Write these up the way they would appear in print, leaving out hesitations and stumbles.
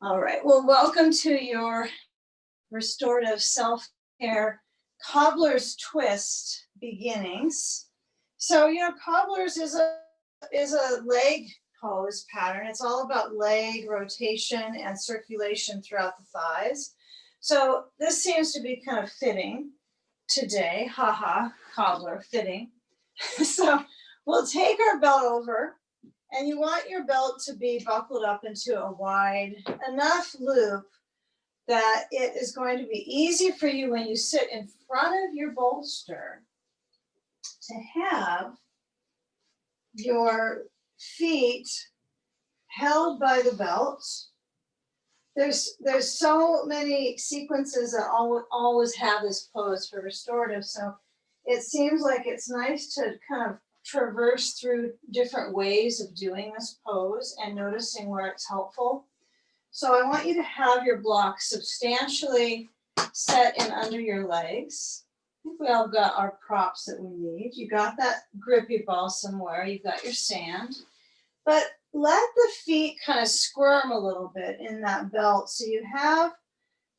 All right, well, welcome to your restorative self-care cobbler's twist beginnings. So, cobblers is a leg pose pattern. It's all about leg rotation and circulation throughout the thighs. So this seems to be kind of fitting today. Haha, cobbler fitting. So we'll take our belt over, and you want your belt to be buckled up into a wide enough loop that it is going to be easy for you when you sit in front of your bolster to have your feet held by the belt. There's so many sequences that always have this pose for restorative, so it seems like it's nice to kind of traverse through different ways of doing this pose and noticing where it's helpful. So I want you to have your blocks substantially set in under your legs. I think we all got our props that we need. You got that grippy ball somewhere. You've got your sand. But let the feet kind of squirm a little bit in that belt. So you have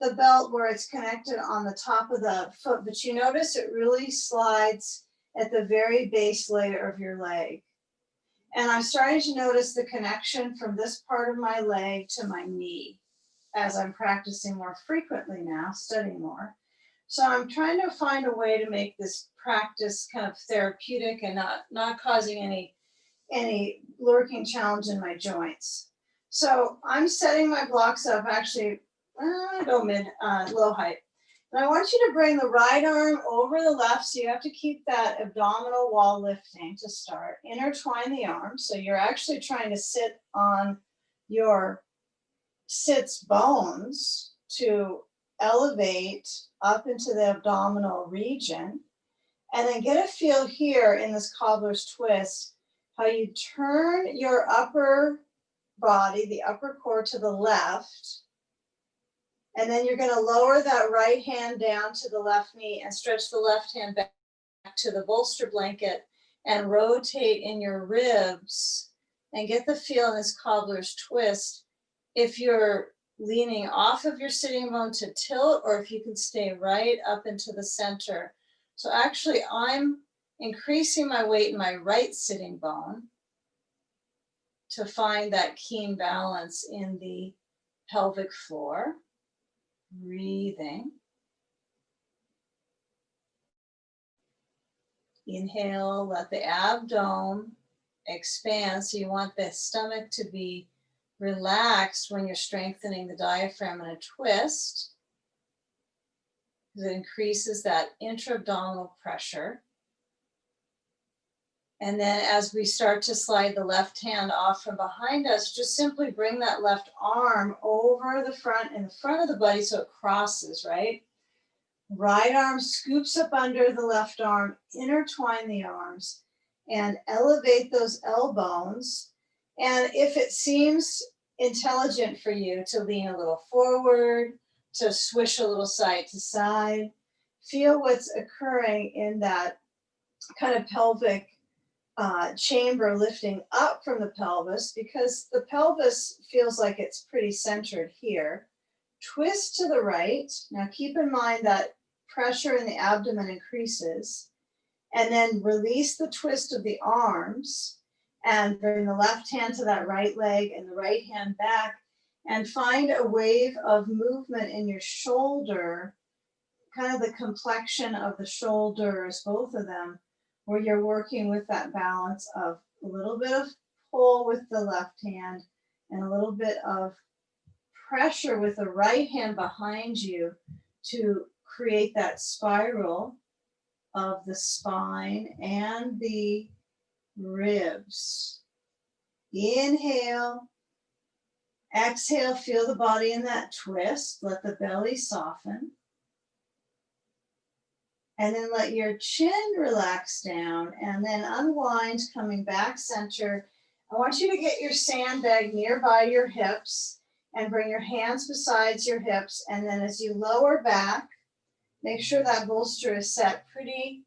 the belt where it's connected on the top of the foot, but you notice it really slides at the very base layer of your leg. And I'm starting to notice the connection from this part of my leg to my knee as I'm practicing more frequently now, studying more. So I'm trying to find a way to make this practice kind of therapeutic and not causing any lurking challenge in my joints. So I'm setting my blocks up actually, go low height. And I want you to bring the right arm over the left, so you have to keep that abdominal wall lifting to start. Intertwine the arms, so you're actually trying to sit on your sits bones to elevate up into the abdominal region. And then get a feel here in this cobbler's twist, how you turn your upper body, the upper core, to the left. And then you're going to lower that right hand down to the left knee and stretch the left hand back to the bolster blanket and rotate in your ribs and get the feel in this cobbler's twist. If you're leaning off of your sitting bone to tilt, or if you can stay right up into the center. So actually I'm increasing my weight in my right sitting bone to find that keen balance in the pelvic floor. Breathing. Inhale, let the abdomen expand. So you want the stomach to be relaxed when you're strengthening the diaphragm in a twist, because it increases that intra-abdominal pressure. And then as we start to slide the left hand off from behind us, just simply bring that left arm over the front, in the front of the body, so it crosses, right? Right arm scoops up under the left arm, intertwine the arms, and elevate those elbows. And if it seems intelligent for you to lean a little forward, to swish a little side to side, feel what's occurring in that kind of pelvic chamber lifting up from the pelvis, because the pelvis feels like it's pretty centered here. Twist to the right. Now keep in mind that pressure in the abdomen increases, and then release the twist of the arms and bring the left hand to that right leg and the right hand back, and find a wave of movement in your shoulder, kind of the complexion of the shoulders, both of them, where you're working with that balance of a little bit of pull with the left hand and a little bit of pressure with the right hand behind you to create that spiral of the spine and the ribs. Inhale. Exhale, feel the body in that twist. Let the belly soften. And then let your chin relax down and then unwind, coming back center. I want you to get your sandbag nearby your hips and bring your hands beside your hips. And then as you lower back, make sure that bolster is set pretty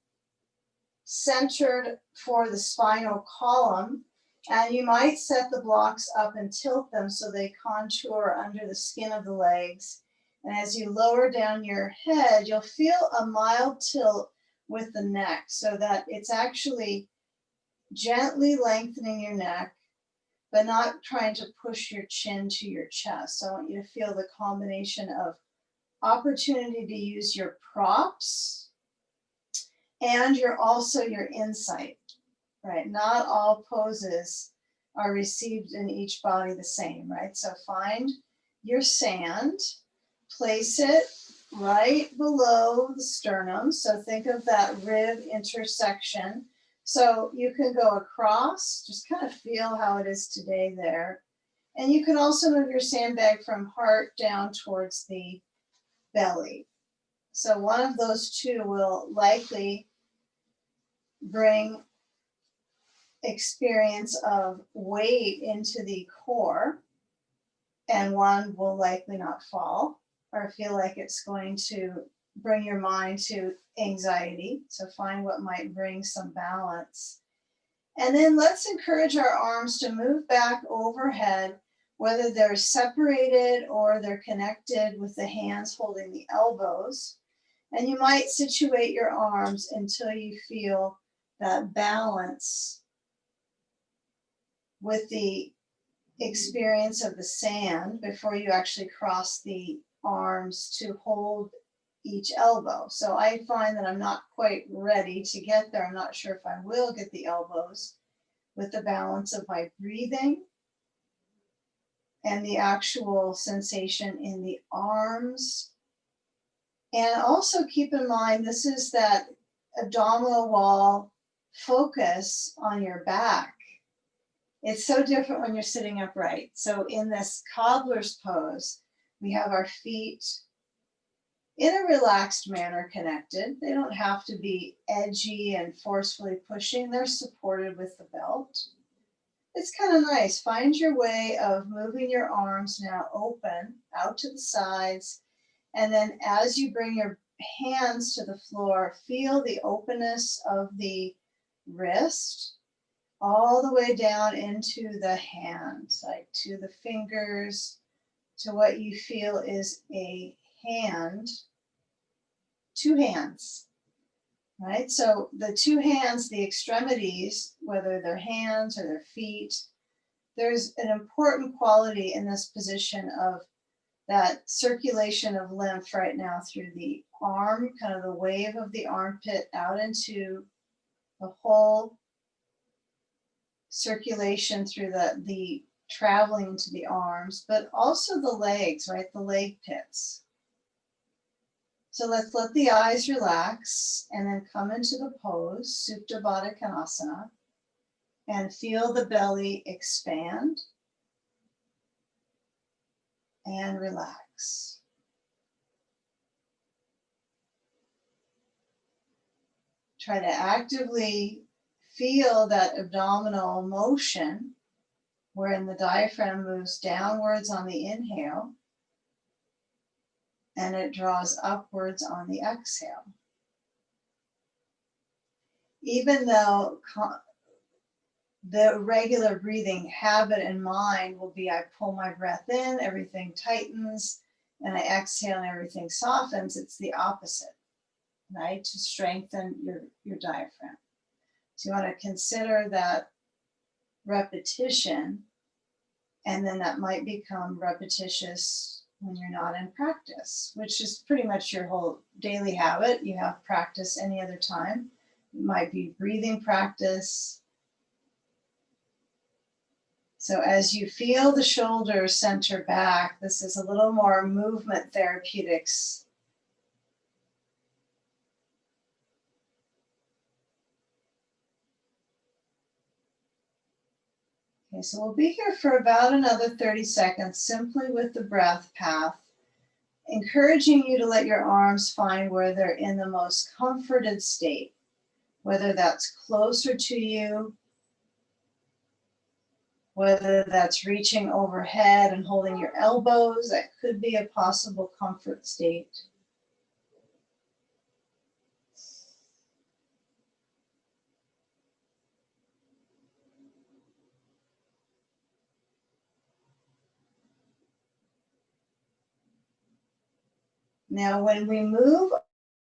centered for the spinal column. And you might set the blocks up and tilt them so they contour under the skin of the legs. And as you lower down your head, you'll feel a mild tilt with the neck so that it's actually gently lengthening your neck, but not trying to push your chin to your chest. So I want you to feel the combination of opportunity to use your props and your insight, right? Not all poses are received in each body the same, right? So find your sand, place it right below the sternum. So think of that rib intersection. So you can go across, just kind of feel how it is today there. And you can also move your sandbag from heart down towards the belly. So one of those two will likely bring experience of weight into the core, and one will likely not fall or feel like it's going to bring your mind to anxiety. So find what might bring some balance. And then let's encourage our arms to move back overhead, whether they're separated or they're connected with the hands holding the elbows. And you might situate your arms until you feel that balance with the experience of the sand before you actually cross the arms to hold each elbow. So I find that I'm not quite ready to get there. I'm not sure if I will get the elbows with the balance of my breathing and the actual sensation in the arms. And also keep in mind, this is that abdominal wall focus on your back. It's so different when you're sitting upright. So in this cobbler's pose, we have our feet in a relaxed manner connected. They don't have to be edgy and forcefully pushing. They're supported with the belt. It's kind of nice. Find your way of moving your arms now open out to the sides. And then as you bring your hands to the floor, feel the openness of the wrist all the way down into the hand, like to the fingers, to what you feel is a hand, two hands, right? So the two hands, the extremities, whether they're hands or their feet, there's an important quality in this position of that circulation of lymph right now through the arm, kind of the wave of the armpit out into the whole circulation through the traveling into the arms, but also the legs, right? The leg pits. So let's let the eyes relax and then come into the pose, Supta Baddha Konasana, and feel the belly expand and relax. Try to actively feel that abdominal motion wherein the diaphragm moves downwards on the inhale and it draws upwards on the exhale. Even though the regular breathing habit in mind will be I pull my breath in, everything tightens, and I exhale and everything softens, it's the opposite, right? To strengthen your diaphragm. So you want to consider that repetition, and then that might become repetitious when you're not in practice, which is pretty much your whole daily habit. You have practice any other time. It might be breathing practice. So as you feel the shoulders center back, this is a little more movement therapeutics. Okay, so we'll be here for about another 30 seconds, simply with the breath path, encouraging you to let your arms find where they're in the most comforted state, whether that's closer to you, whether that's reaching overhead and holding your elbows. That could be a possible comfort state. Now, when we move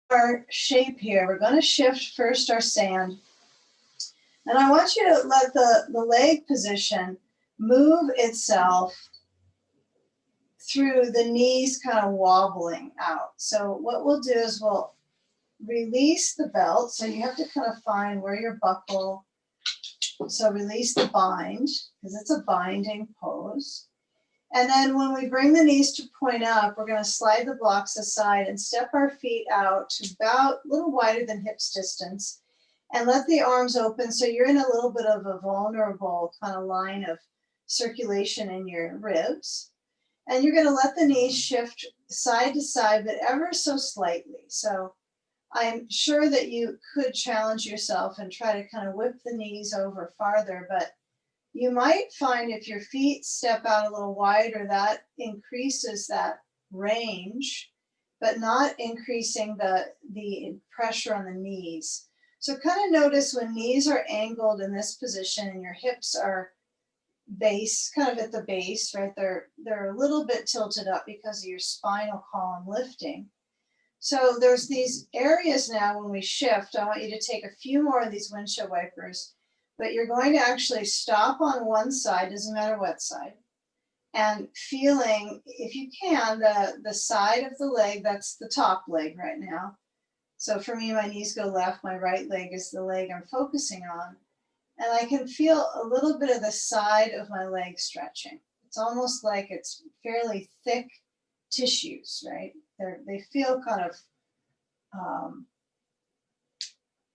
our shape here, we're going to shift first our sand. And I want you to let the leg position move itself through the knees kind of wobbling out. So what we'll do is we'll release the belt. So you have to kind of find where your buckle. So release the bind, because it's a binding pose. And then when we bring the knees to point up, we're going to slide the blocks aside and step our feet out to about a little wider than hips distance. And let the arms open so you're in a little bit of a vulnerable kind of line of circulation in your ribs. And you're going to let the knees shift side to side, but ever so slightly. So I'm sure that you could challenge yourself and try to kind of whip the knees over farther, but you might find if your feet step out a little wider, that increases that range, but not increasing the pressure on the knees. So kind of notice when knees are angled in this position and your hips are base, kind of at the base, right? They're a little bit tilted up because of your spinal column lifting. So there's these areas now when we shift. I want you to take a few more of these windshield wipers, but you're going to actually stop on one side, doesn't matter what side, and feeling, if you can, the side of the leg, that's the top leg right now. So for me, my knees go left, my right leg is the leg I'm focusing on. And I can feel a little bit of the side of my leg stretching. It's almost like it's fairly thick tissues, right? They feel kind of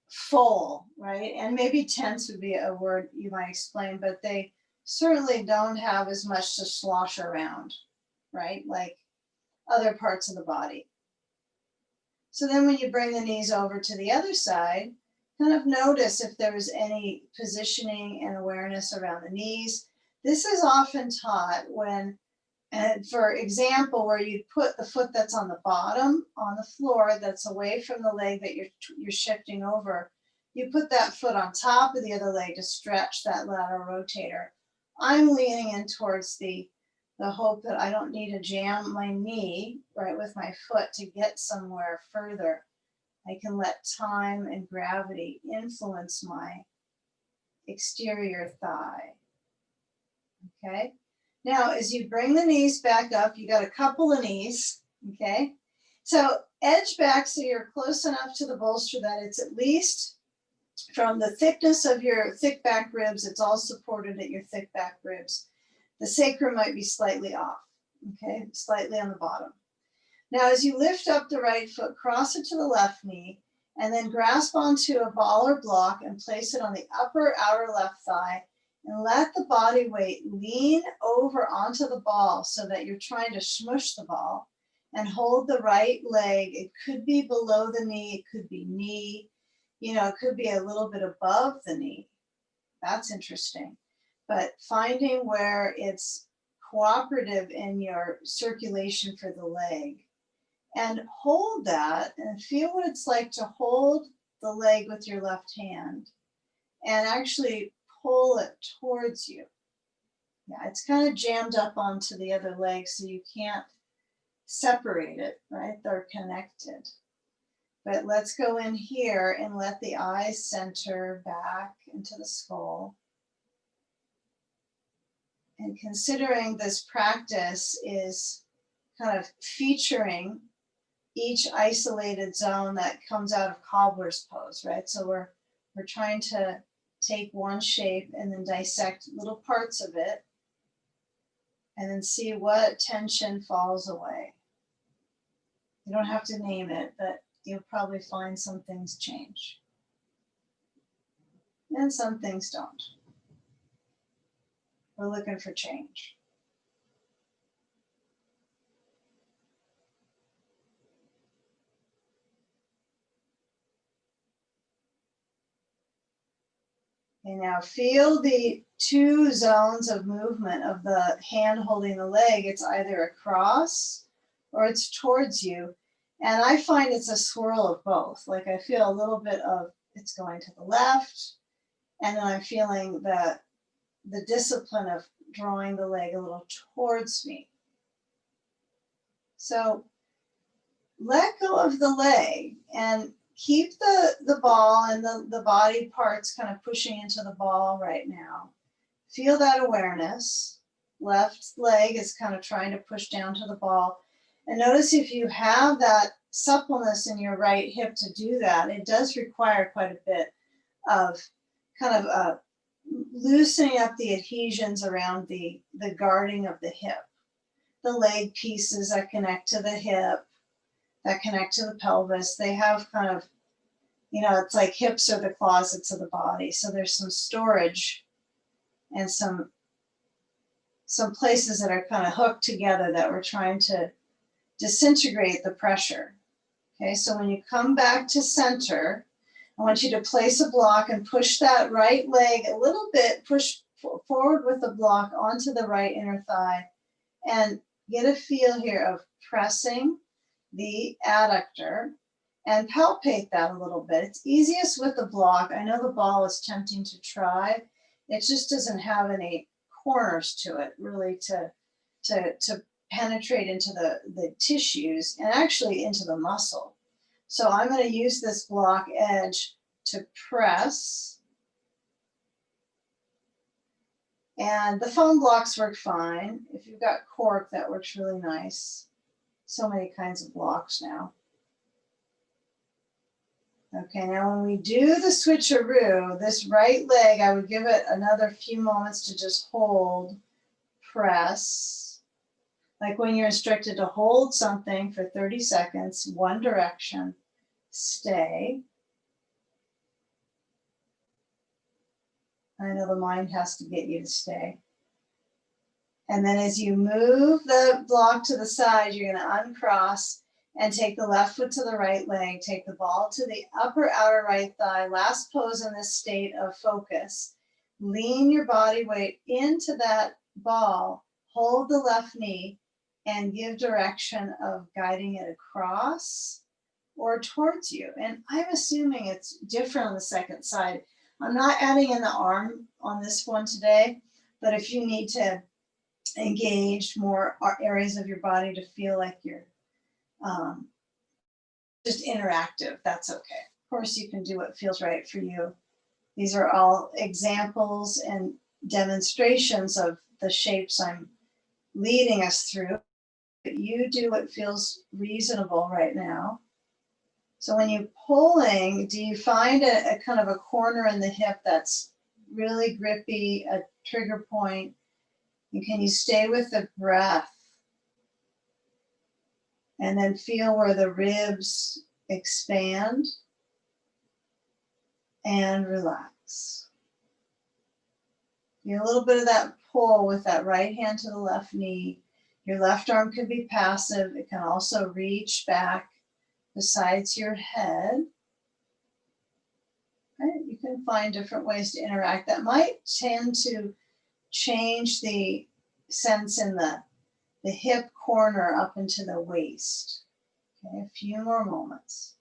full, right? And maybe tense would be a word you might explain, but they certainly don't have as much to slosh around, right? Like other parts of the body. So then when you bring the knees over to the other side, kind of notice if there was any positioning and awareness around the knees. This is often taught when, for example, where you put the foot that's on the bottom on the floor that's away from the leg that you're shifting over. You put that foot on top of the other leg to stretch that lateral rotator. I'm leaning in towards the hope that I don't need to jam my knee right with my foot to get somewhere further. I can let time and gravity influence my exterior thigh. Okay. Now, as you bring the knees back up, you got a couple of knees. Okay. So edge back so you're close enough to the bolster that it's at least from the thickness of your thick back ribs, it's all supported at your thick back ribs. The sacrum might be slightly off. Okay. Slightly on the bottom. Now, as you lift up the right foot, cross it to the left knee, and then grasp onto a ball or block and place it on the upper outer left thigh, and let the body weight lean over onto the ball so that you're trying to smush the ball, and hold the right leg. It could be below the knee, it could be knee, it could be a little bit above the knee. That's interesting. But finding where it's cooperative in your circulation for the leg. And hold that and feel what it's like to hold the leg with your left hand and actually pull it towards you. Yeah, it's kind of jammed up onto the other leg, so you can't separate it, right? They're connected. But let's go in here and let the eyes center back into the skull. And considering this practice is kind of featuring each isolated zone that comes out of cobbler's pose, right? So we're trying to take one shape and then dissect little parts of it and then see what tension falls away. You don't have to name it, but you'll probably find some things change. And some things don't. We're looking for change. And now feel the two zones of movement of the hand holding the leg. It's either across or it's towards you. And I find it's a swirl of both. Like I feel a little bit of it's going to the left, and then I'm feeling the discipline of drawing the leg a little towards me. So let go of the leg and keep the ball and the body parts kind of pushing into the ball right now. Feel that awareness. Left leg is kind of trying to push down to the ball. And notice if you have that suppleness in your right hip to do that, it does require quite a bit of kind of loosening up the adhesions around the guarding of the hip. The leg pieces that connect to the hip, that connect to the pelvis, they have kind of, it's like hips are the closets of the body. So there's some storage and some places that are kind of hooked together that we're trying to disintegrate the pressure. Okay, so when you come back to center, I want you to place a block and push that right leg a little bit, push forward with the block onto the right inner thigh, and get a feel here of pressing the adductor and palpate that a little bit. It's easiest with the block. I know the ball is tempting to try. It just doesn't have any corners to it really to penetrate into the tissues and actually into the muscle. So I'm going to use this block edge to press. And the foam blocks work fine. If you've got cork, that works really nice. So many kinds of blocks now. Okay, now when we do the switcheroo, this right leg, I would give it another few moments to just hold, press. Like when you're instructed to hold something for 30 seconds, one direction, stay. I know the mind has to get you to stay. And then as you move the block to the side, you're going to uncross and take the left foot to the right leg, take the ball to the upper outer right thigh, last pose in this state of focus. Lean your body weight into that ball, hold the left knee, and give direction of guiding it across or towards you. And I'm assuming it's different on the second side. I'm not adding in the arm on this one today, but if you need to engage more areas of your body to feel like you're just interactive, that's okay. Of course, you can do what feels right for you. These are all examples and demonstrations of the shapes I'm leading us through. You do what feels reasonable right now. So when you're pulling, do you find a kind of a corner in the hip that's really grippy, a trigger point? And can you stay with the breath? And then feel where the ribs expand and relax. Feel a little bit of that pull with that right hand to the left knee. Your left arm could be passive. It can also reach back besides your head. Right? You can find different ways to interact. That might tend to change the sense in the hip corner up into the waist. Okay, a few more moments.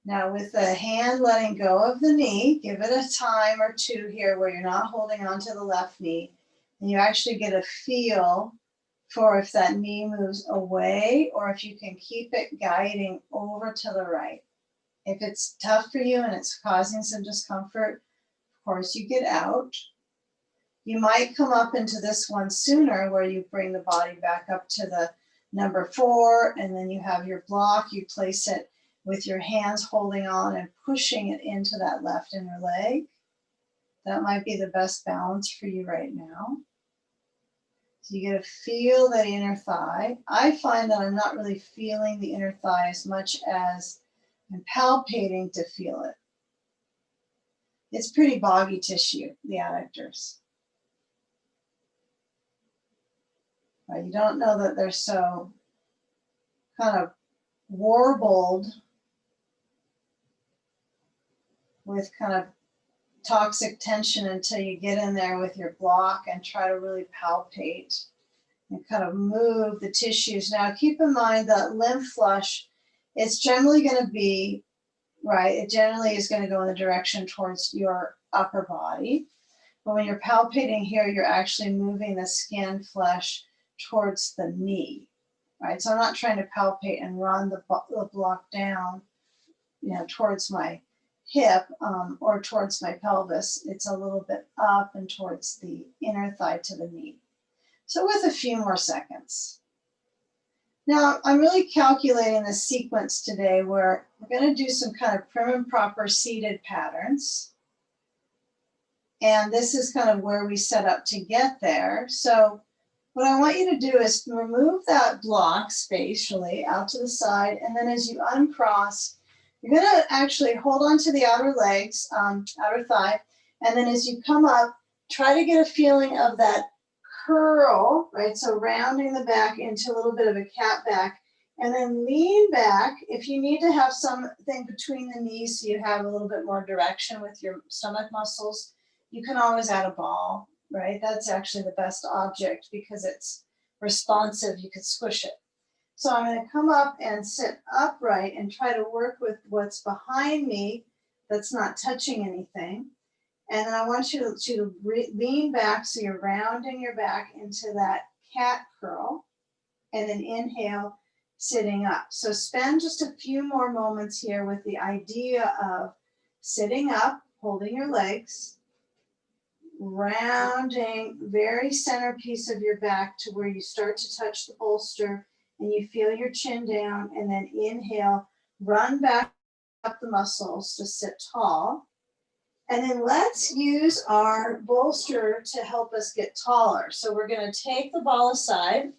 Now with the hand letting go of the knee, give it a time or two here where you're not holding onto the left knee, and you actually get a feel for if that knee moves away or if you can keep it guiding over to the right. If it's tough for you and it's causing some discomfort, of course you get out. You might come up into this one sooner where you bring the body back up to the number 4, and then you have your block, you place it with your hands holding on and pushing it into that left inner leg. That might be the best balance for you right now. So you get to feel that inner thigh. I find that I'm not really feeling the inner thigh as much as I'm palpating to feel it. It's pretty boggy tissue, the adductors. You don't know that they're so kind of warbled with kind of toxic tension until you get in there with your block and try to really palpate and kind of move the tissues. Now keep in mind that lymph flush, it's generally going to be right? It generally is going to go in the direction towards your upper body. But when you're palpating here, you're actually moving the skin flesh towards the knee, right? So I'm not trying to palpate and run the block down, towards my hip or towards my pelvis. It's a little bit up and towards the inner thigh to the knee. So with a few more seconds. Now, I'm really calculating the sequence today where we're going to do some kind of prim and proper seated patterns. And this is kind of where we set up to get there. So what I want you to do is remove that block spatially out to the side. And then as you uncross, you're going to actually hold on to the outer legs, outer thigh. And then as you come up, try to get a feeling of that curl, right? So rounding the back into a little bit of a cat back. And then lean back. If you need to have something between the knees so you have a little bit more direction with your stomach muscles, you can always add a ball, right? That's actually the best object because it's responsive. You could squish it. So I'm going to come up and sit upright and try to work with what's behind me that's not touching anything. And then I want you to lean back so you're rounding your back into that cat curl. And then inhale, sitting up. So spend just a few more moments here with the idea of sitting up, holding your legs, rounding very centerpiece of your back to where you start to touch the bolster and you feel your chin down, and then inhale, run back up the muscles to sit tall. And then let's use our bolster to help us get taller. So we're going to take the ball aside,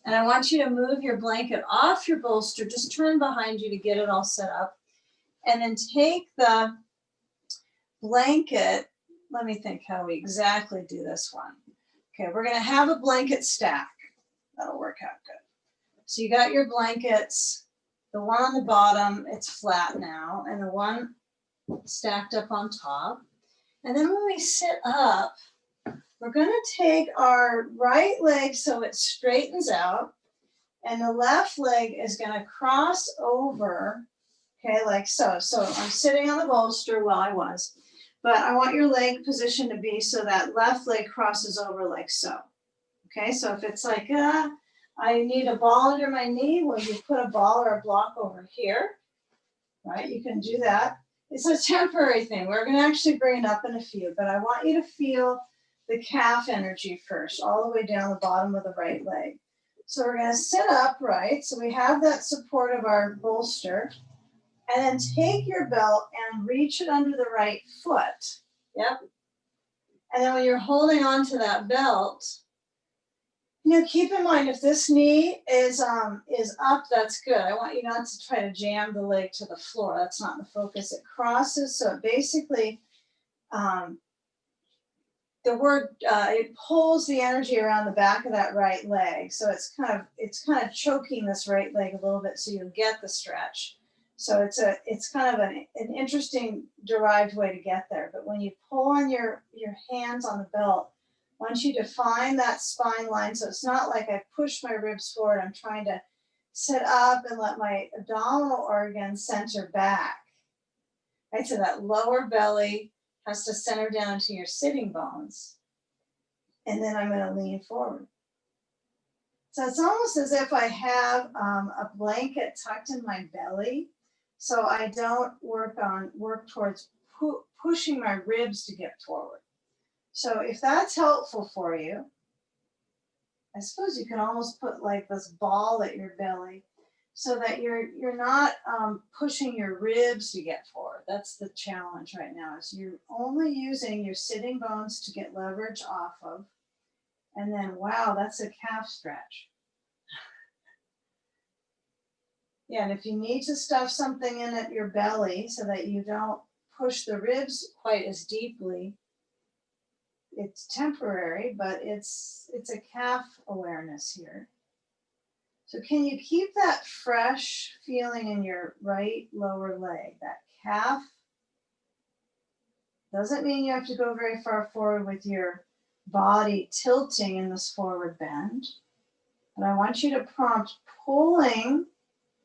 and I want you to move your blanket off your bolster, just turn behind you to get it all set up. And then take the blanket. Let me think how we exactly do this one. Okay, we're going to have a blanket stack. That'll work out good. So you got your blankets, the one on the bottom, it's flat now, and the one stacked up on top. And then when we sit up, we're going to take our right leg so it straightens out, and the left leg is going to cross over, okay, like so. So I'm sitting on the bolster, well, I was. But I want your leg position to be so that left leg crosses over like so. Okay, so if it's like, I need a ball under my knee, well, you put a ball or a block over here, right? You can do that. It's a temporary thing. We're going to actually bring it up in a few, but I want you to feel the calf energy first, all the way down the bottom of the right leg. So we're going to sit upright. So we have that support of our bolster. And then take your belt and reach it under the right foot. Yep. And then when you're holding on to that belt, keep in mind if this knee is up, that's good. I want you not to try to jam the leg to the floor. That's not the focus. It crosses, so it basically, it pulls the energy around the back of that right leg. So it's kind of choking this right leg a little bit so you'll get the stretch. So it's kind of an interesting derived way to get there. But when you pull on your hands on the belt, once you define that spine line, so it's not like I push my ribs forward, I'm trying to sit up and let my abdominal organ center back. Right, so that lower belly has to center down to your sitting bones. And then I'm going to lean forward. So it's almost as if I have a blanket tucked in my belly, so I don't work towards pushing my ribs to get forward. So if that's helpful for you, I suppose you can almost put like this ball at your belly so that you're not pushing your ribs to get forward. That's the challenge right now, is you're only using your sitting bones to get leverage off of. And then, wow, that's a calf stretch. Yeah, and if you need to stuff something in at your belly so that you don't push the ribs quite as deeply, it's temporary, but it's a calf awareness here. So can you keep that fresh feeling in your right lower leg, that calf? Doesn't mean you have to go very far forward with your body tilting in this forward bend. But I want you to prompt pulling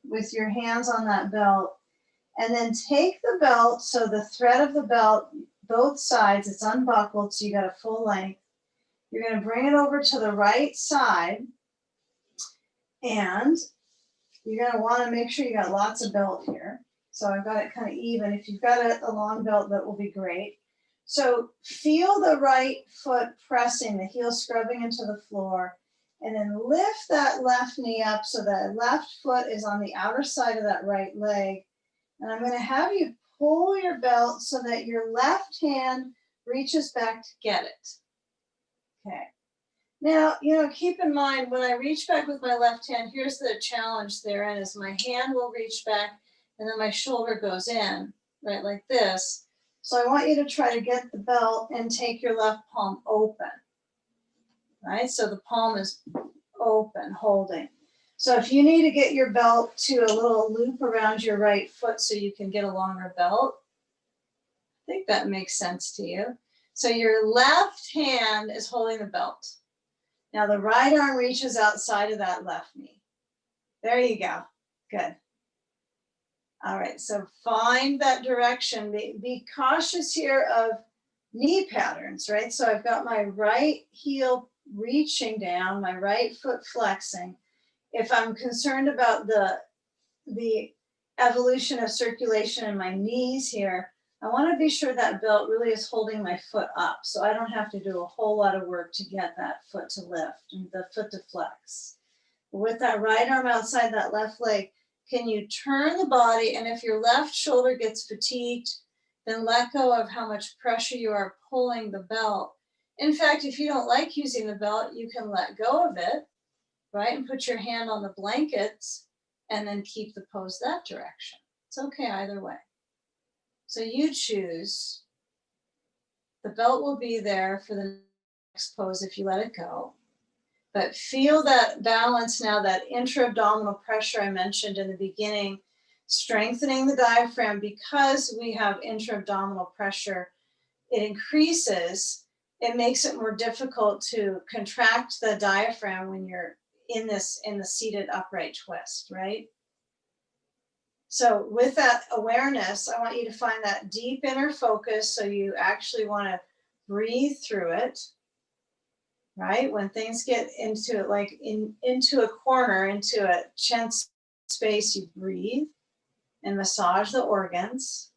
with your hands on that belt And then take the belt, so the thread of the belt, both sides, it's unbuckled, so you got a full length. You're going to bring it over to the right side, and you're going to want to make sure you got lots of belt here. So I've got it kind of even. If you've got a long belt, that will be great. So feel the right foot pressing, the heel scrubbing into the floor, and then lift that left knee up so that left foot is on the outer side of that right leg. And I'm going to have you pull your belt so that your left hand reaches back to get it. Okay. Now, keep in mind, when I reach back with my left hand, here's the challenge therein is my hand will reach back and then my shoulder goes in, right, like this. So I want you to try to get the belt and take your left palm open, right? So the palm is open, holding. So if you need to get your belt to a little loop around your right foot so you can get a longer belt, I think that makes sense to you. So your left hand is holding the belt. Now the right arm reaches outside of that left knee. There you go. Good. All right, so find that direction. Be cautious here of knee patterns, right? So I've got my right heel reaching down, my right foot flexing. If I'm concerned about the evolution of circulation in my knees here, I want to be sure that belt really is holding my foot up, so I don't have to do a whole lot of work to get that foot to lift and the foot to flex. With that right arm outside that left leg, can you turn the body, and if your left shoulder gets fatigued, then let go of how much pressure you are pulling the belt. In fact, if you don't like using the belt, you can let go of it, right, and put your hand on the blankets and then keep the pose that direction. It's okay either way. So you choose. The belt will be there for the next pose if you let it go. But feel that balance now, that intra-abdominal pressure I mentioned in the beginning, strengthening the diaphragm. Because we have intra-abdominal pressure, it increases, it makes it more difficult to contract the diaphragm when you're in the seated upright twist, right? So with that awareness, I want you to find that deep inner focus, so you actually want to breathe through it, right? When things get into it, like into a corner, into a tense space, you breathe and massage the organs.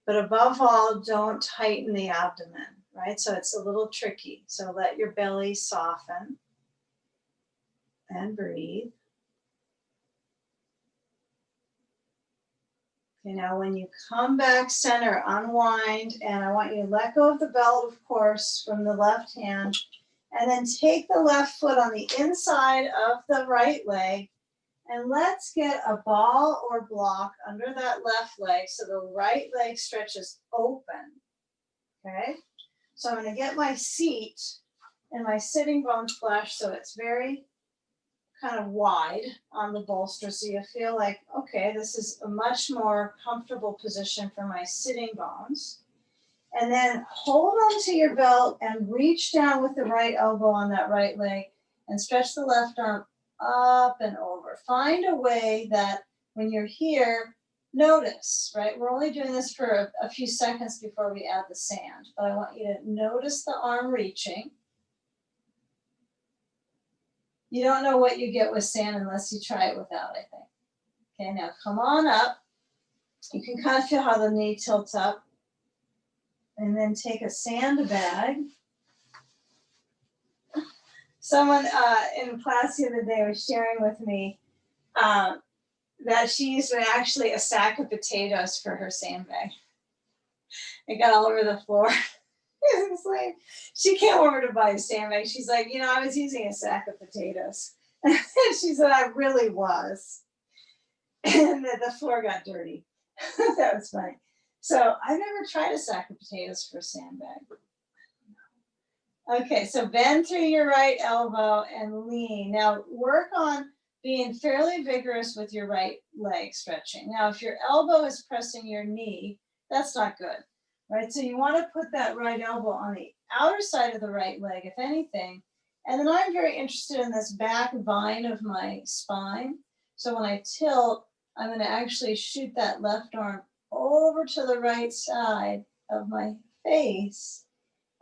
But above all, don't tighten the abdomen, right? So it's a little tricky. So let your belly soften and breathe. Okay, now when you come back center, unwind, and I want you to let go of the belt, of course, from the left hand, and then take the left foot on the inside of the right leg, and let's get a ball or block under that left leg so the right leg stretches open, okay? So I'm gonna get my seat and my sitting bones flush so it's very kind of wide on the bolster, so you feel like, okay, this is a much more comfortable position for my sitting bones. And then hold on to your belt and reach down with the right elbow on that right leg and stretch the left arm up and over. Find a way that when you're here, notice, right? We're only doing this for a few seconds before we add the sand, but I want you to notice the arm reaching. You don't know what you get with sand unless you try it without, I think. Okay, now come on up. You can kind of feel how the knee tilts up. And then take a sandbag. Someone in class the other day was sharing with me that she used actually a sack of potatoes for her sandbag. It got all over the floor. It's like, she can't remember to buy a sandbag. She's like, I was using a sack of potatoes. And she said, I really was. And the floor got dirty. That was funny. So I've never tried a sack of potatoes for a sandbag. Okay, so bend through your right elbow and lean. Now work on being fairly vigorous with your right leg stretching. Now, if your elbow is pressing your knee, that's not good, right? So you want to put that right elbow on the outer side of the right leg, if anything. And then I'm very interested in this back vine of my spine. So when I tilt, I'm going to actually shoot that left arm over to the right side of my face.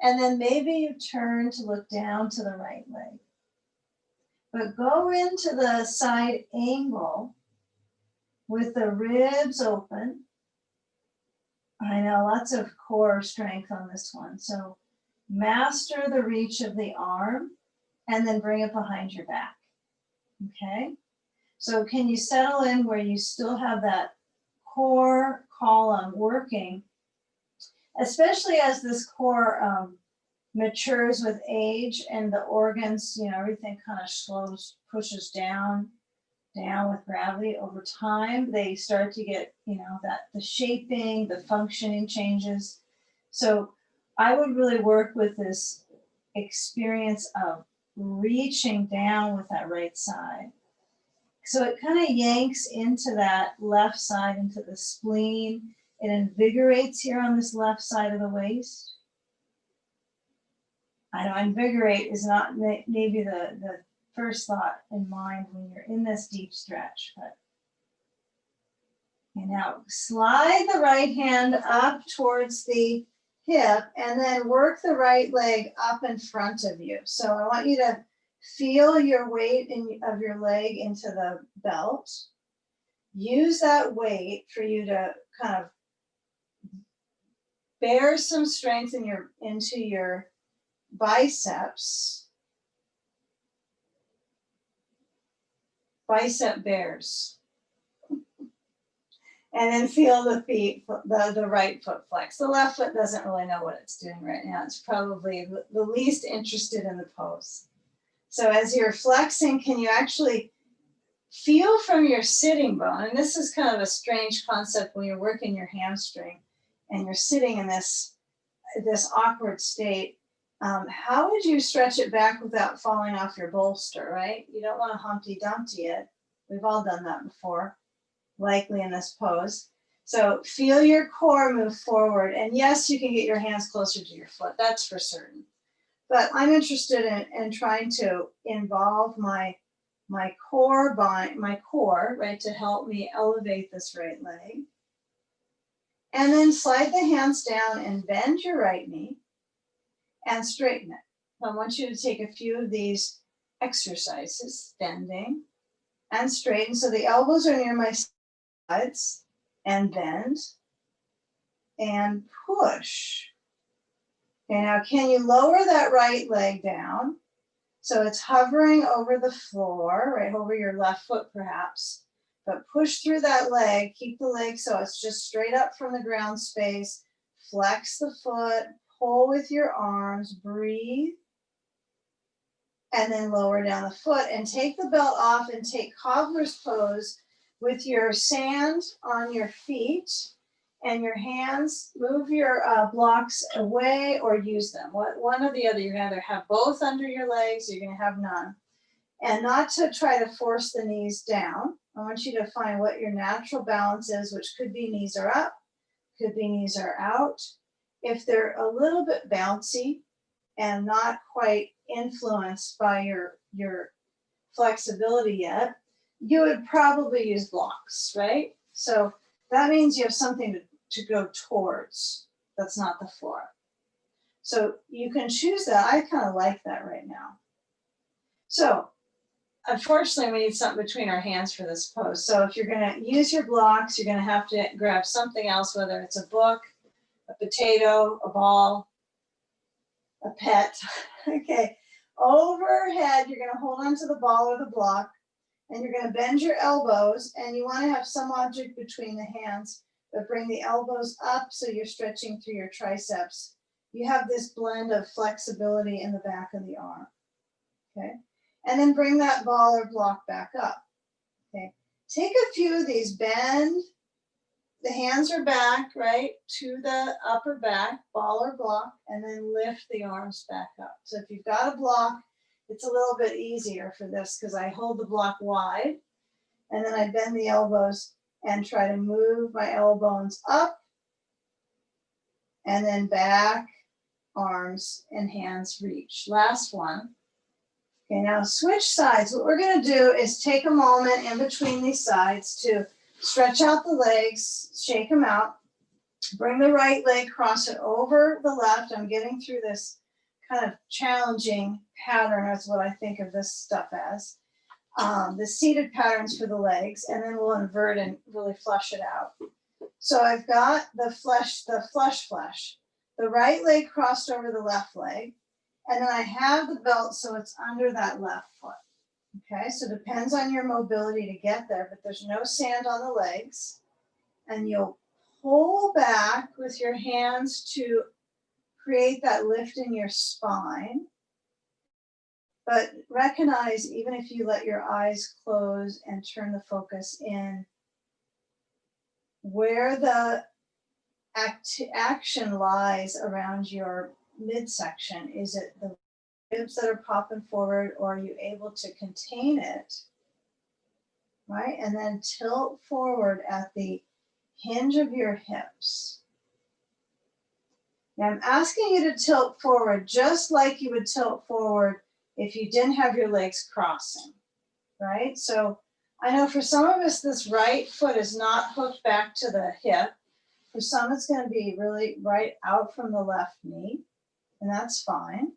And then maybe you turn to look down to the right leg. But go into the side angle with the ribs open. I know, lots of core strength on this one. So master the reach of the arm and then bring it behind your back. Okay? So can you settle in where you still have that core column working, especially as this core matures with age and the organs, everything kind of slows, pushes down with gravity over time. They start to get, that the shaping, the functioning changes. So I would really work with this experience of reaching down with that right side. So it kind of yanks into that left side, into the spleen. It invigorates here on this left side of the waist. I know invigorate is not maybe the first thought in mind when you're in this deep stretch, but okay, now slide the right hand up towards the hip and then work the right leg up in front of you. So I want you to feel your weight of your leg into the belt. Use that weight for you to kind of bear some strength into your biceps. Bicep bears. And then feel the feet, the right foot flex. The left foot doesn't really know what it's doing right now. It's probably the least interested in the pose. So as you're flexing, can you actually feel from your sitting bone? And this is kind of a strange concept when you're working your hamstring and you're sitting in this awkward state. How would you stretch it back without falling off your bolster, right? You don't want to Humpty Dumpty it. We've all done that before, likely in this pose. So feel your core move forward. And yes, you can get your hands closer to your foot, that's for certain. But I'm interested in trying to involve my core, right, to help me elevate this right leg. And then slide the hands down and bend your right knee and straighten it. I want you to take a few of these exercises, bending and straighten. So the elbows are near my sides and bend and push. Okay, now can you lower that right leg down? So it's hovering over the floor, right over your left foot perhaps, but push through that leg, keep the leg so it's just straight up from the ground space, flex the foot, pull with your arms, breathe, and then lower down the foot and take the belt off and take cobbler's pose with your sand on your feet and your hands. Move your blocks away or use them. One or the other. You're going to either have both under your legs or you're going to have none. And not to try to force the knees down. I want you to find what your natural balance is, which could be knees are up, could be knees are out. If they're a little bit bouncy and not quite influenced by your flexibility yet, you would probably use blocks, right? So that means you have something to go towards. That's not the floor. So you can choose that. I kind of like that right now. So unfortunately, we need something between our hands for this pose. So if you're going to use your blocks, you're going to have to grab something else, whether it's a book, a potato, a ball, a pet. Okay. Overhead, you're going to hold onto the ball or the block, and you're going to bend your elbows, and you want to have some object between the hands, but bring the elbows up so you're stretching through your triceps. You have this blend of flexibility in the back of the arm. Okay. And then bring that ball or block back up. Okay. Take a few of these, bend. The hands are back, right, to the upper back, ball or block, and then lift the arms back up. So if you've got a block, it's a little bit easier for this because I hold the block wide, and then I bend the elbows and try to move my elbow bones up, and then back, arms and hands reach. Last one. Okay, now switch sides. What we're going to do is take a moment in between these sides to Stretch out the legs, shake them out. Bring the right leg, cross it over the left. I'm getting through this kind of challenging pattern, that's what I think of this stuff as. The seated patterns for the legs, and then we'll invert and really flush it out. So I've got the flush. The right leg crossed over the left leg, and then I have the belt so it's under that left foot. Okay, so it depends on your mobility to get there, but there's no sand on the legs. And you'll pull back with your hands to create that lift in your spine. But recognize, even if you let your eyes close and turn the focus in, where the action lies around your midsection. Is it the ribs that are popping forward, or are you able to contain it? Right? And then tilt forward at the hinge of your hips. Now I'm asking you to tilt forward just like you would tilt forward if you didn't have your legs crossing, right? So I know for some of us, this right foot is not hooked back to the hip. For some, it's going to be really right out from the left knee, and that's fine.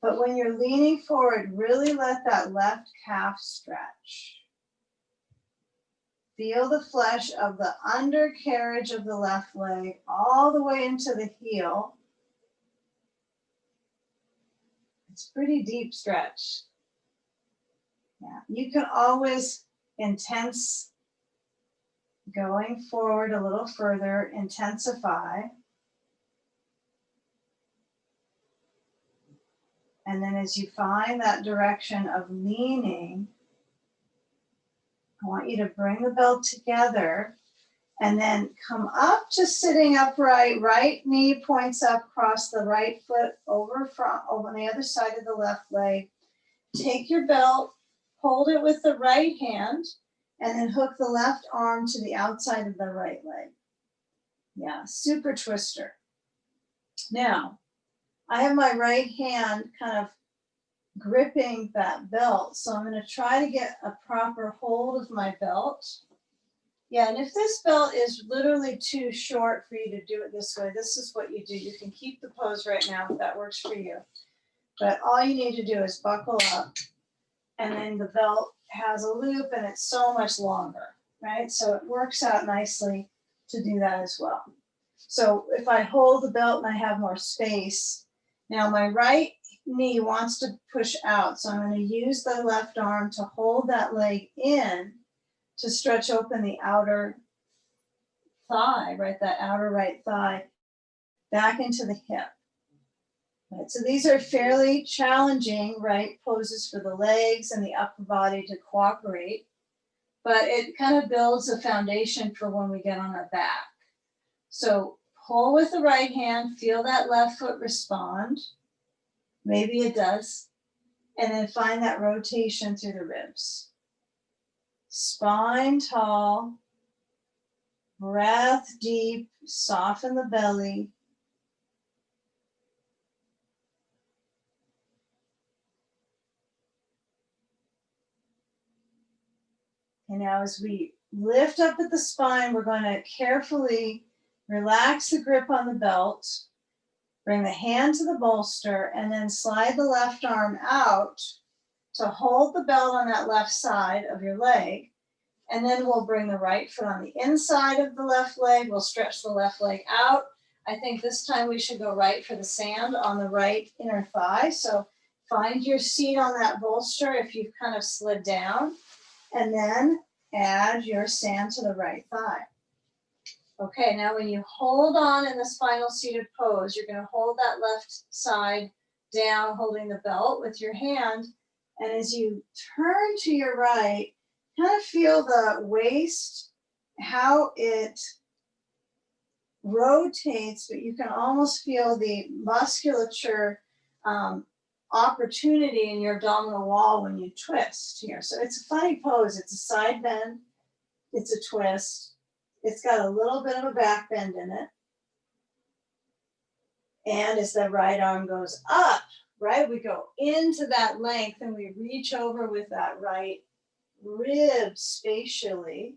But when you're leaning forward, really let that left calf stretch. Feel the flesh of the undercarriage of the left leg all the way into the heel. It's pretty deep stretch. Yeah, you can always intense going forward a little further, intensify. And then as you find that direction of leaning, I want you to bring the belt together and then come up to sitting upright. Right knee points up, cross the right foot over front, over on the other side of the left leg. Take your belt, hold it with the right hand, and then hook the left arm to the outside of the right leg. Yeah, super twister. Now, I have my right hand kind of gripping that belt, so I'm going to try to get a proper hold of my belt. Yeah, and if this belt is literally too short for you to do it this way, this is what you do. You can keep the pose right now if that works for you. But all you need to do is buckle up, and then the belt has a loop and it's so much longer, right? So it works out nicely to do that as well. So if I hold the belt and I have more space, now my right knee wants to push out. So I'm going to use the left arm to hold that leg in to stretch open the outer thigh, right? That outer right thigh back into the hip. Right, so these are fairly challenging, right, poses for the legs and the upper body to cooperate, but it kind of builds a foundation for when we get on our back. So pull with the right hand, feel that left foot respond. Maybe it does. And then find that rotation through the ribs. Spine tall, breath deep, soften the belly. And now as we lift up at the spine, we're going to carefully relax the grip on the belt, bring the hand to the bolster, and then slide the left arm out to hold the belt on that left side of your leg. And then we'll bring the right foot on the inside of the left leg. We'll stretch the left leg out. I think this time we should go right for the sand on the right inner thigh. So find your seat on that bolster if you've kind of slid down. And then add your sand to the right thigh. Okay, now when you hold on in this final seated pose, you're going to hold that left side down, holding the belt with your hand. And as you turn to your right, kind of feel the waist, how it rotates, but you can almost feel the musculature opportunity in your abdominal wall when you twist here. So it's a funny pose. It's a side bend. It's a twist. It's got a little bit of a back bend in it. And as the right arm goes up, right, we go into that length and we reach over with that right rib spatially.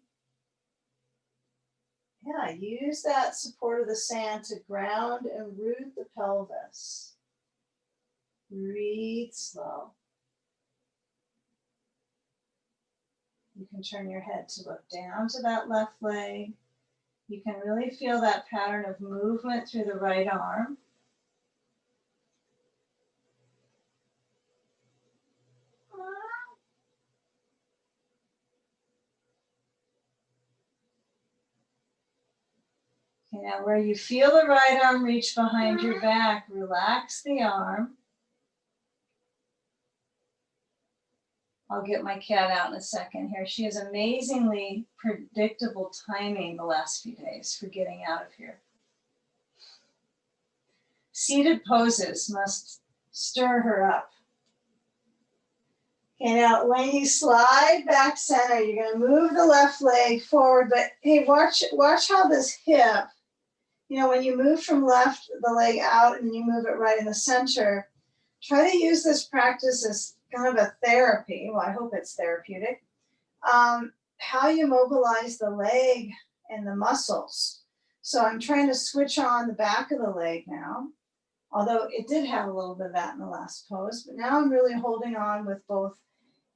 Yeah, use that support of the sand to ground and root the pelvis. Breathe slow. You can turn your head to look down to that left leg. You can really feel that pattern of movement through the right arm. Okay, now where you feel the right arm reach behind your back, relax the arm. I'll get my cat out in a second here. She has amazingly predictable timing the last few days for getting out of here. Seated poses must stir her up. Okay, now when you slide back center, you're going to move the left leg forward, but hey, watch how this hip, when you move from left, the leg out, and you move it right in the center, try to use this practice as kind of a therapy. Well, I hope it's therapeutic. How you mobilize the leg and the muscles. So I'm trying to switch on the back of the leg now, although it did have a little bit of that in the last pose, but now I'm really holding on with both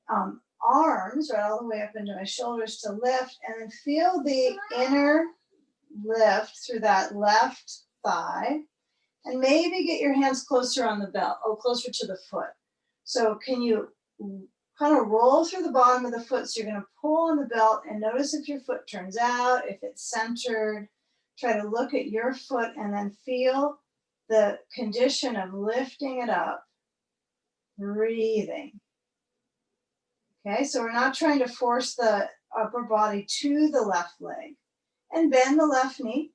arms right all the way up into my shoulders to lift, and then feel the inner lift through that left thigh, and maybe get your hands closer on the belt, closer to the foot. So can you kind of roll through the bottom of the foot? So you're going to pull on the belt and notice if your foot turns out, if it's centered. Try to look at your foot and then feel the condition of lifting it up, breathing. Okay, so we're not trying to force the upper body to the left leg. And bend the left knee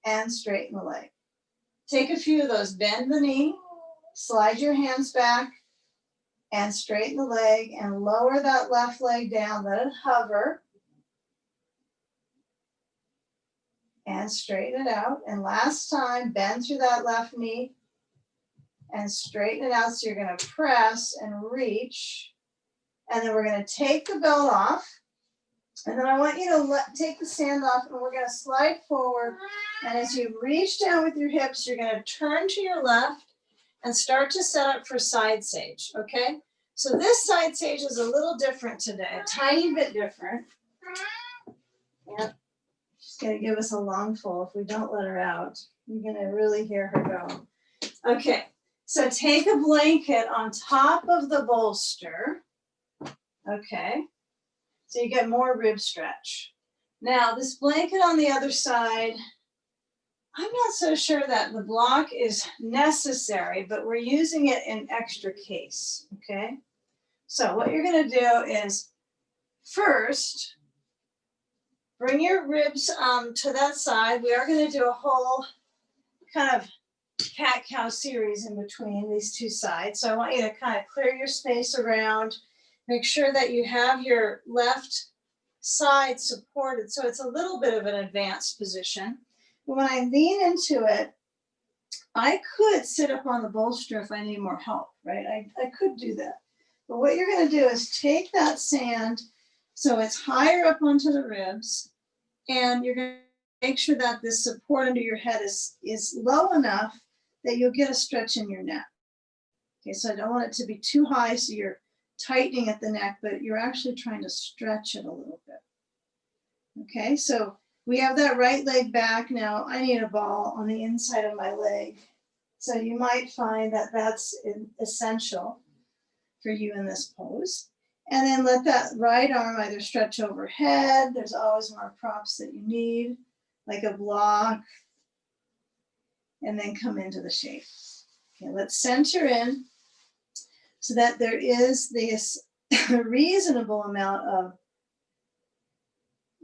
and straighten the leg. Take a few of those. Bend the knee, slide your hands back, and straighten the leg, and lower that left leg down. Let it hover. And straighten it out. And last time, bend through that left knee and straighten it out. So you're going to press and reach. And then we're going to take the belt off. And then I want you to take the sand off, and we're going to slide forward. And as you reach down with your hips, you're going to turn to your left and start to set up for side sage, okay? So this side sage is a little different today, a tiny bit different. Yep. She's going to give us a lungful if we don't let her out. You're going to really hear her go. Okay, so take a blanket on top of the bolster, okay? So you get more rib stretch. Now this blanket on the other side, I'm not so sure that the block is necessary, but we're using it in extra case, okay? So what you're gonna do is first, bring your ribs to that side. We are gonna do a whole kind of cat-cow series in between these two sides. So I want you to kind of clear your space around. Make sure that you have your left side supported, so it's a little bit of an advanced position. But when I lean into it, I could sit up on the bolster if I need more help, right? I could do that. But what you're going to do is take that sand so it's higher up onto the ribs, and you're going to make sure that this support under your head is low enough that you'll get a stretch in your neck. Okay, so I don't want it to be too high so you're tightening at the neck, but you're actually trying to stretch it a little bit. Okay, so we have that right leg back. Now I need a ball on the inside of my leg. So you might find that that's essential for you in this pose. And then let that right arm either stretch overhead. There's always more props that you need, like a block, and then come into the shape. Okay, let's center in so that there is this reasonable amount of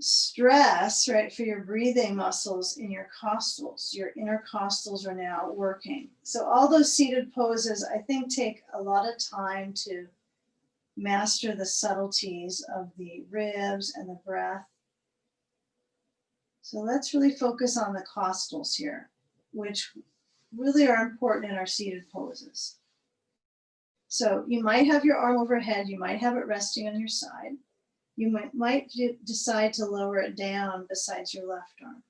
stress, right, for your breathing muscles in your costals. Your intercostals are now working. So all those seated poses, I think, take a lot of time to master the subtleties of the ribs and the breath. So let's really focus on the costals here, which really are important in our seated poses. So you might have your arm overhead, you might have it resting on your side. You might decide to lower it down besides your left arm.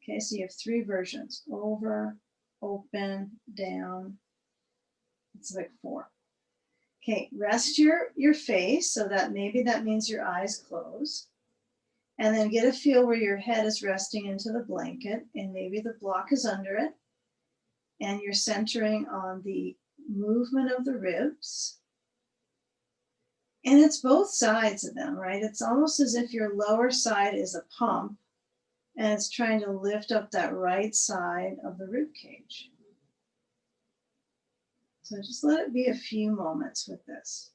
Okay, so you have 3 versions: over, open, down. It's like 4. Okay, rest your face, so that maybe that means your eyes close. And then get a feel where your head is resting into the blanket, and maybe the block is under it. And you're centering on the movement of the ribs. And it's both sides of them, right? It's almost as if your lower side is a pump, and it's trying to lift up that right side of the rib cage. So just let it be a few moments with this.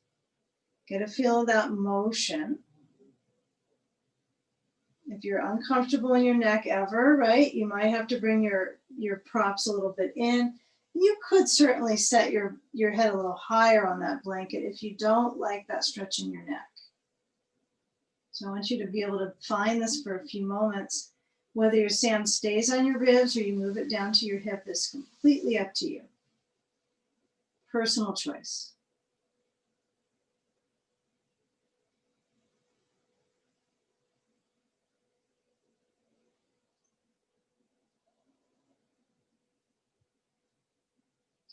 Get a feel of that motion. If you're uncomfortable in your neck ever, right, you might have to bring your props a little bit in. You could certainly set your head a little higher on that blanket if you don't like that stretch in your neck. So I want you to be able to find this for a few moments. Whether your sand stays on your ribs or you move it down to your hip is completely up to you. Personal choice.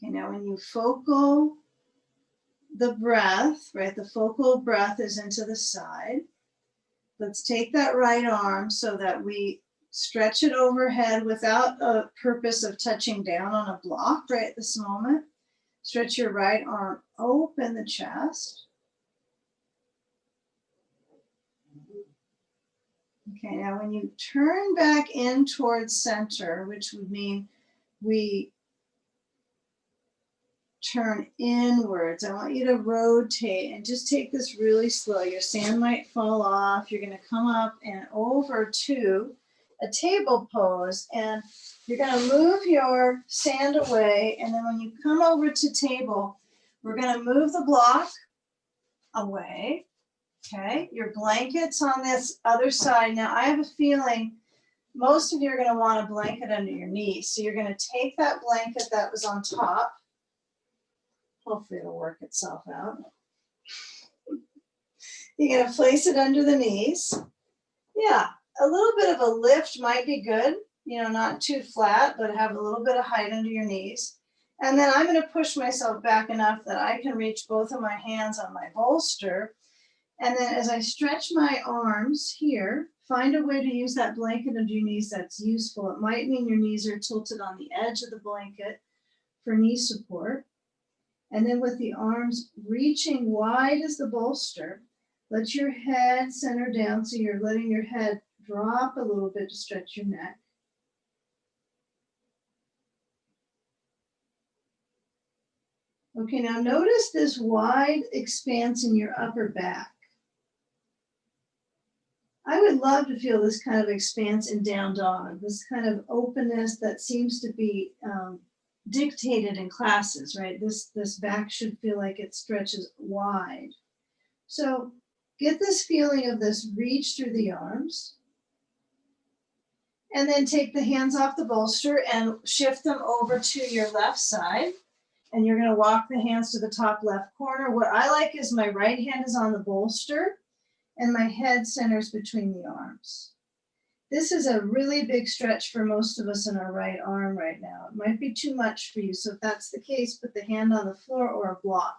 Okay, now when you focal the breath, right, the focal breath is into the side. Let's take that right arm so that we stretch it overhead without a purpose of touching down on a block right at this moment. Stretch your right arm, open the chest. Okay, now when you turn back in towards center, which would mean we turn inwards, I want you to rotate and just take this really slow. Your sand might fall off. You're going to come up and over to a table pose, and you're going to move your sand away. And then when you come over to table, we're going to move the block away. Okay, your blanket's on this other side. Now I have a feeling most of you are going to want a blanket under your knees. So you're going to take that blanket that was on top. Hopefully it'll work itself out. You're going to place it under the knees. Yeah, a little bit of a lift might be good. You know, not too flat, but have a little bit of height under your knees. And then I'm going to push myself back enough that I can reach both of my hands on my bolster. And then as I stretch my arms here, find a way to use that blanket under your knees that's useful. It might mean your knees are tilted on the edge of the blanket for knee support. And then with the arms reaching wide as the bolster, let your head center down so you're letting your head drop a little bit to stretch your neck. Okay, now notice this wide expanse in your upper back. I would love to feel this kind of expanse in down dog, this kind of openness that seems to be dictated in classes, right? This back should feel like it stretches wide. So get this feeling of this reach through the arms. And then take the hands off the bolster and shift them over to your left side. And you're going to walk the hands to the top left corner. What I like is my right hand is on the bolster and my head centers between the arms. This is a really big stretch for most of us in our right arm right now. It might be too much for you. So if that's the case, put the hand on the floor or a block.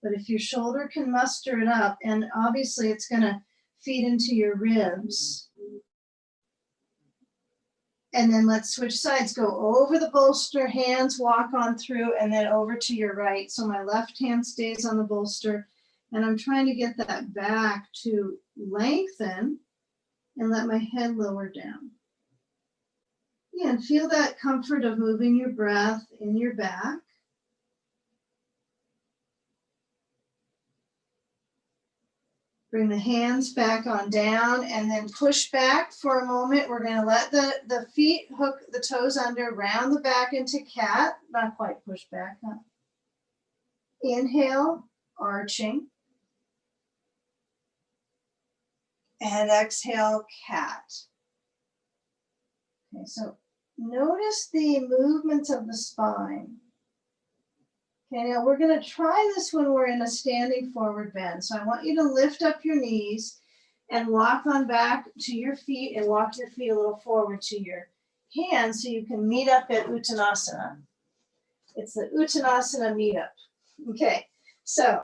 But if your shoulder can muster it up, and obviously it's going to feed into your ribs. And then let's switch sides. Go over the bolster, hands walk on through, and then over to your right. So my left hand stays on the bolster, and I'm trying to get that back to lengthen and let my head lower down. Yeah, and feel that comfort of moving your breath in your back. Bring the hands back on down and then push back for a moment. We're going to let the feet hook the toes under, round the back into cat. Not quite push back. Huh? Inhale, arching. And exhale, cat. Okay, so notice the movements of the spine. Okay, now we're going to try this when we're in a standing forward bend. So I want you to lift up your knees and walk on back to your feet and walk your feet a little forward to your hands so you can meet up at Uttanasana. It's the Uttanasana meetup. Okay, so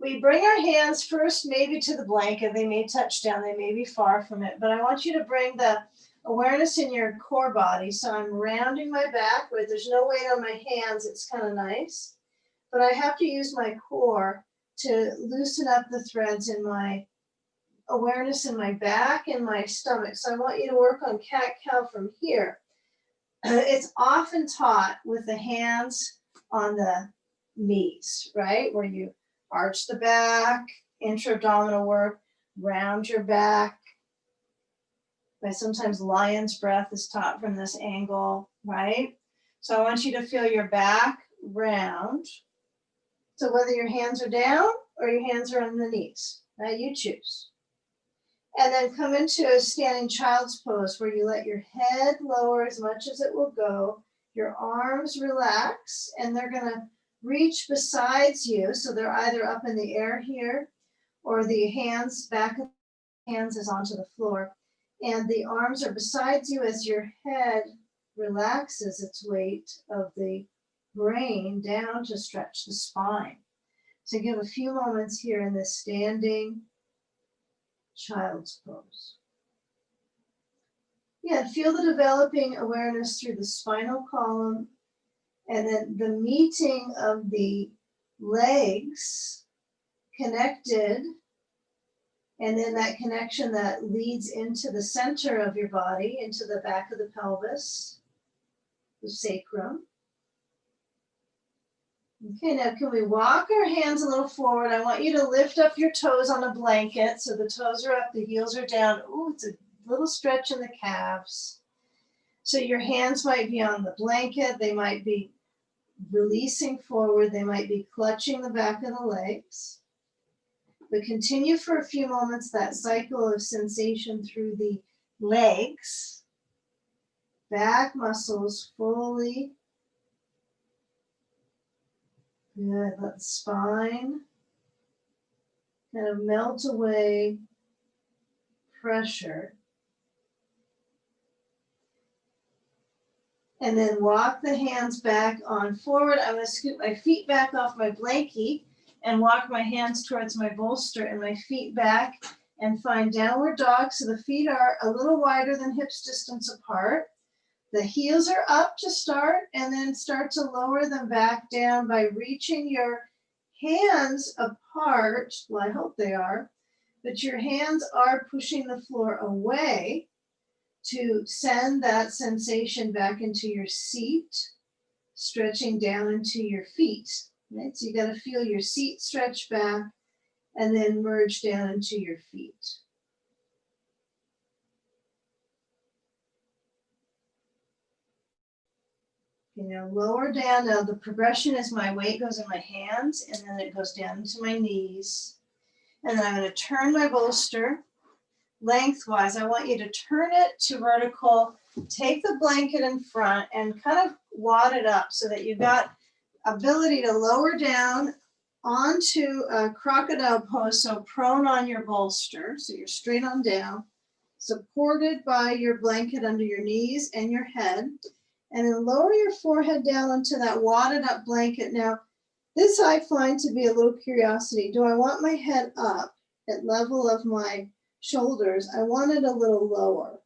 we bring our hands first maybe to the blanket. They may touch down, they may be far from it, but I want you to bring the awareness in your core body. So I'm rounding my back where there's no weight on my hands. It's kind of nice, but I have to use my core to loosen up the threads in my awareness in my back and my stomach. So I want you to work on cat-cow from here. It's often taught with the hands on the knees, right? Where you arch the back, intra-abdominal work, round your back. But sometimes lion's breath is taught from this angle, right? So I want you to feel your back round. So whether your hands are down or your hands are on the knees, right? You choose. And then come into a standing child's pose where you let your head lower as much as it will go. Your arms relax and they're going to reach besides you. So they're either up in the air here or the hands, back of the hands is onto the floor. And the arms are besides you as your head relaxes its weight of the brain down to stretch the spine. So give a few moments here in this standing child's pose. Yeah, feel the developing awareness through the spinal column and then the meeting of the legs connected, and then that connection that leads into the center of your body, into the back of the pelvis, the sacrum. Okay, now can we walk our hands a little forward? I want you to lift up your toes on a blanket. So the toes are up, the heels are down. Ooh, it's a little stretch in the calves. So your hands might be on the blanket. They might be releasing forward. They might be clutching the back of the legs. But continue for a few moments that cycle of sensation through the legs. Back muscles fully. Good. Let the spine kind of melt away pressure. And then walk the hands back on forward. I'm going to scoot my feet back off my blankie and walk my hands towards my bolster and my feet back and find downward dog. So the feet are a little wider than hips distance apart. The heels are up to start and then start to lower them back down by reaching your hands apart. Well, I hope they are, but your hands are pushing the floor away to send that sensation back into your seat, stretching down into your feet. Right? So you got to feel your seat stretch back and then merge down into your feet. Lower down. Now the progression is my weight goes in my hands and then it goes down into my knees. And then I'm going to turn my bolster lengthwise. I want you to turn it to vertical, take the blanket in front and kind of wad it up so that you've got ability to lower down onto a crocodile pose, so prone on your bolster, so you're straight on down, supported by your blanket under your knees and your head. And then lower your forehead down onto that wadded up blanket. Now, this I find to be a little curiosity. Do I want my head up at level of my shoulders? I want it a little lower.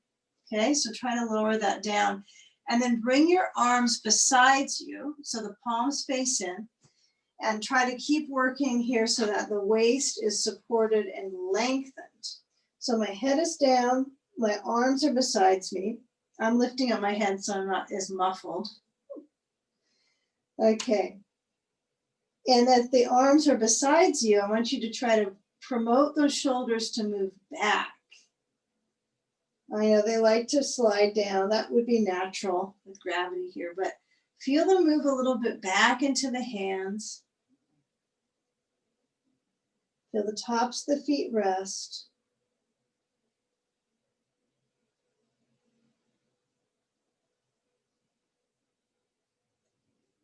Okay, so try to lower that down. And then bring your arms besides you, so the palms face in, and try to keep working here so that the waist is supported and lengthened. So my head is down, my arms are besides me. I'm lifting up my head so I'm not as muffled. Okay. And as the arms are besides you, I want you to try to promote those shoulders to move back. I know they like to slide down. That would be natural with gravity here, but feel them move a little bit back into the hands. Feel the tops of the feet rest.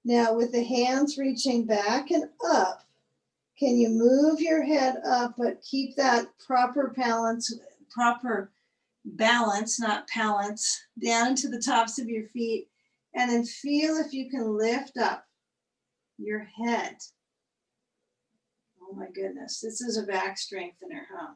Now with the hands reaching back and up, can you move your head up but keep that proper balance, not balance, down into the tops of your feet, and then feel if you can lift up your head. Oh my goodness, this is a back strengthener, huh?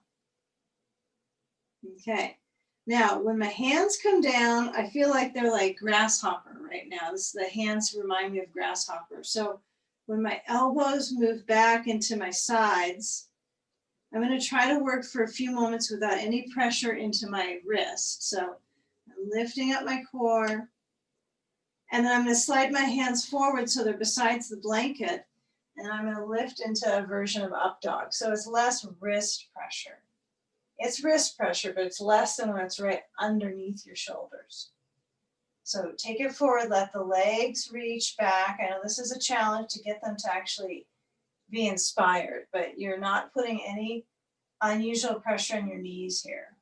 Okay. Now, when my hands come down, I feel like they're like grasshopper right now. The hands remind me of grasshopper. So when my elbows move back into my sides, I'm going to try to work for a few moments without any pressure into my wrist. So I'm lifting up my core, and then I'm going to slide my hands forward so they're besides the blanket, and I'm going to lift into a version of up dog. So it's less wrist pressure. It's wrist pressure, but it's less than when it's right underneath your shoulders. So take it forward, let the legs reach back. I know this is a challenge to get them to actually be inspired, but you're not putting any unusual pressure on your knees here.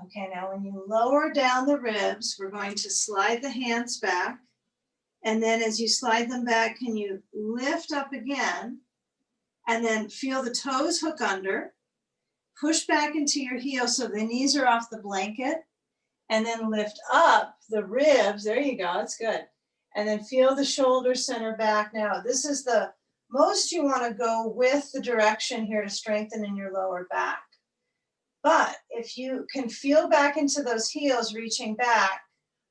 Okay, now when you lower down the ribs, we're going to slide the hands back. And then as you slide them back, can you lift up again? And then feel the toes hook under. Push back into your heels so the knees are off the blanket, and then lift up the ribs. There you go, it's good. And then feel the shoulder center back. Now, this is the most you want to go with the direction here to strengthen in your lower back. But if you can feel back into those heels reaching back,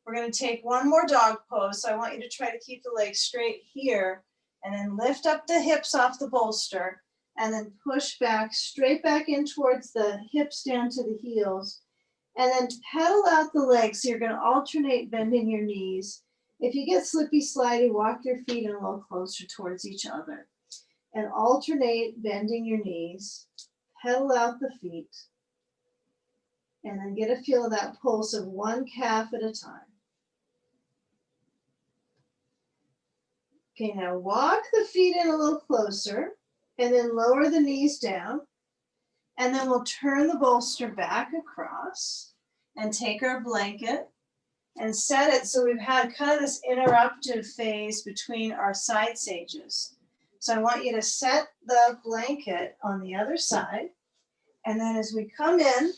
we're going to take one more dog pose. So I want you to try to keep the legs straight here, and then lift up the hips off the bolster, and then push back, straight back in towards the hips down to the heels. And then pedal out the legs. So you're going to alternate bending your knees. If you get slippy slidey, walk your feet in a little closer towards each other. And alternate bending your knees. Pedal out the feet. And then get a feel of that pulse of one calf at a time. Okay, now walk the feet in a little closer. And then lower the knees down. And then we'll turn the bolster back across and take our blanket and set it so we've had kind of this interrupted phase between our side sages. So I want you to set the blanket on the other side. And then as we come in,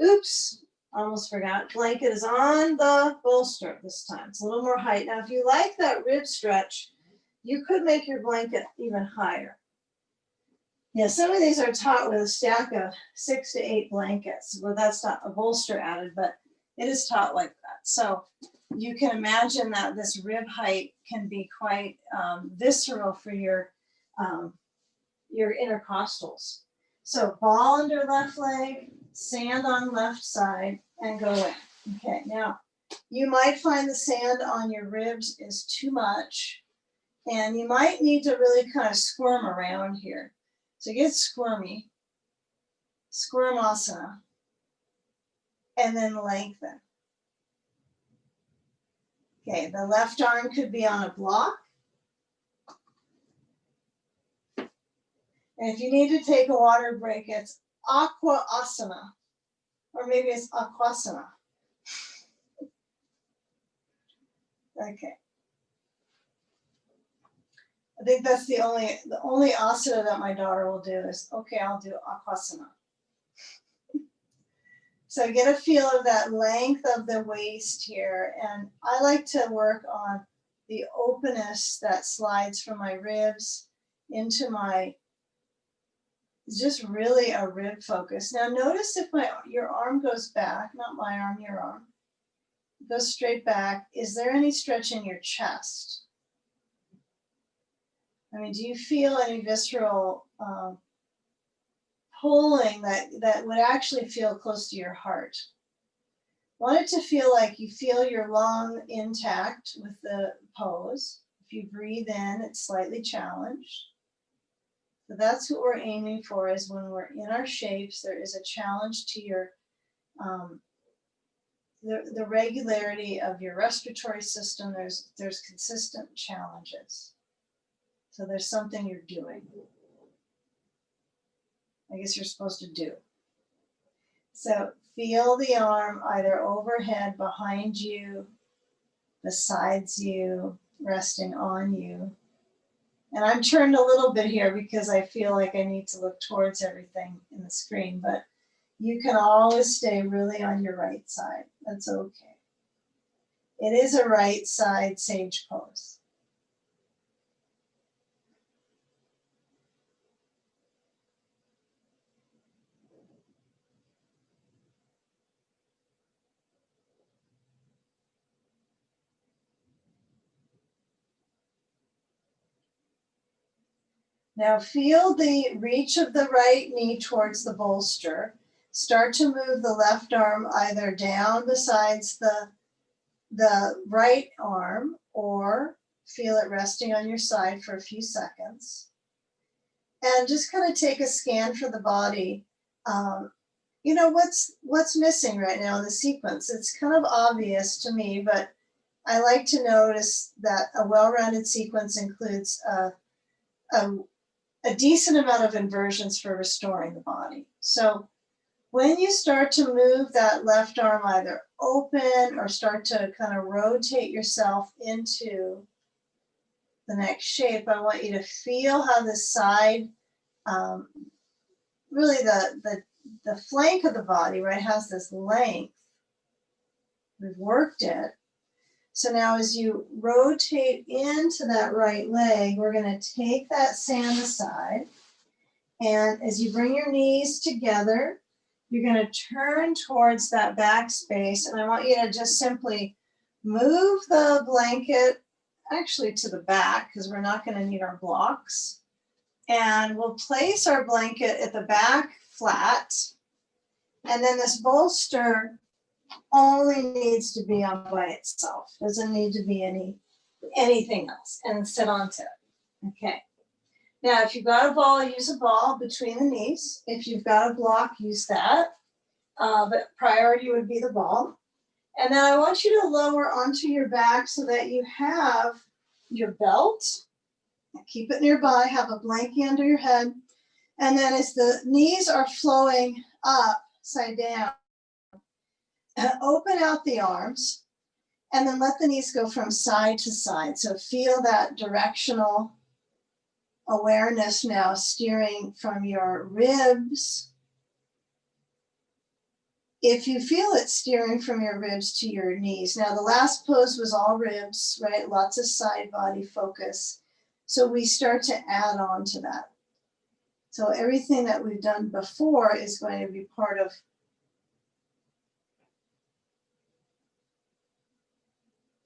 oops, almost forgot, blanket is on the bolster this time. It's a little more height. Now, if you like that rib stretch, you could make your blanket even higher. Yeah, some of these are taught with a stack of 6 to 8 blankets. Well, that's not a bolster added, but it is taught like that. So you can imagine that this rib height can be quite visceral for your intercostals. So ball under left leg, sand on left side, and go in. Okay, now you might find the sand on your ribs is too much, and you might need to really kind of squirm around here. So get squirmy, squirm asana, and then lengthen. Okay, the left arm could be on a block. And if you need to take a water break, it's aqua asana, or maybe it's aquasana. Okay. I think that's the only asana that my daughter will do is, okay, I'll do aquasana. So get a feel of that length of the waist here. And I like to work on the openness that slides from my ribs into my, just really a rib focus. Now notice if your arm goes back, not my arm, your arm, goes straight back. Is there any stretch in your chest? I mean, do you feel any visceral pulling that would actually feel close to your heart? Want it to feel like you feel your lung intact with the pose. If you breathe in, it's slightly challenged. So that's what we're aiming for, is when we're in our shapes, there is a challenge to your the regularity of your respiratory system. There's consistent challenges. So there's something you're doing. I guess you're supposed to do. So feel the arm either overhead, behind you, besides you, resting on you. And I'm turned a little bit here because I feel like I need to look towards everything in the screen, but you can always stay really on your right side. That's okay. It is a right side sage pose. Now feel the reach of the right knee towards the bolster. Start to move the left arm either down besides the right arm, or feel it resting on your side for a few seconds. And just kind of take a scan for the body. You know, what's missing right now in the sequence? It's kind of obvious to me, but I like to notice that a well-rounded sequence includes a decent amount of inversions for restoring the body. So when you start to move that left arm either open or start to kind of rotate yourself into the next shape, I want you to feel how the side, really the flank of the body, right, has this length. We've worked it. So now as you rotate into that right leg, we're going to take that sand aside. And as you bring your knees together, you're going to turn towards that back space. And I want you to just simply move the blanket actually to the back, because we're not going to need our blocks. And we'll place our blanket at the back flat. And then this bolster only needs to be on by itself. Doesn't need to be anything else, and sit onto it. Okay. Now, if you've got a ball, use a ball between the knees. If you've got a block, use that. But priority would be the ball. And then I want you to lower onto your back so that you have your belt. Keep it nearby, have a blanket under your head. And then as the knees are flowing up, upside down, open out the arms, and then let the knees go from side to side. So feel that directional awareness now steering from your ribs. If you feel it steering from your ribs to your knees. Now the last pose was all ribs, right? Lots of side body focus. So we start to add on to that. So everything that we've done before is going to be part of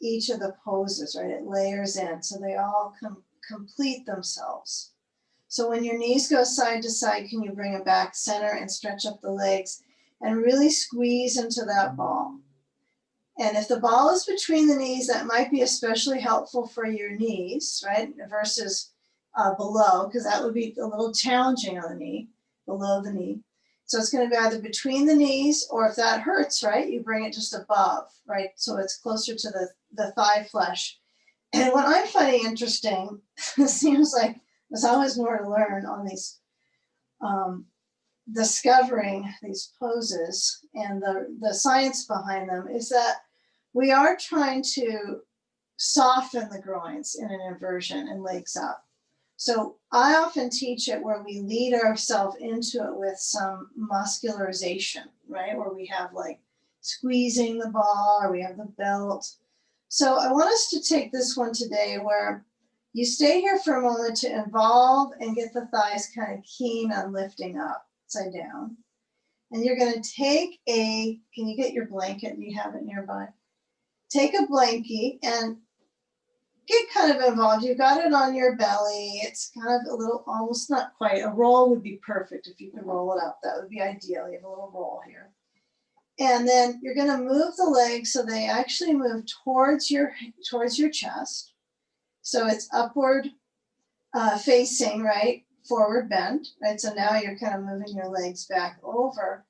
each of the poses, right? It layers in, so they all complete themselves. So when your knees go side to side, can you bring them back center and stretch up the legs and really squeeze into that ball? And if the ball is between the knees, that might be especially helpful for your knees, right? Versus below, because that would be a little challenging on the knee, below the knee. So it's going to be either between the knees, or if that hurts, right, you bring it just above, right? So it's closer to the thigh flesh. And what I'm finding interesting, it seems like there's always more to learn on these, discovering these poses and the science behind them, is that we are trying to soften the groins in an inversion and legs up. So I often teach it where we lead ourselves into it with some muscularization, right? Where we have like squeezing the ball, or we have the belt. So I want us to take this one today where you stay here for a moment to involve and get the thighs kind of keen on lifting up, upside down. And you're going to take can you get your blanket? Do you have it nearby? Take a blankie and get kind of involved. You've got it on your belly. It's kind of a little, almost not quite, a roll would be perfect if you could roll it up. That would be ideal. You have a little roll here. And then you're going to move the legs so they actually move towards your chest. So it's upward facing, right? Forward bend, right? So now you're kind of moving your legs back over.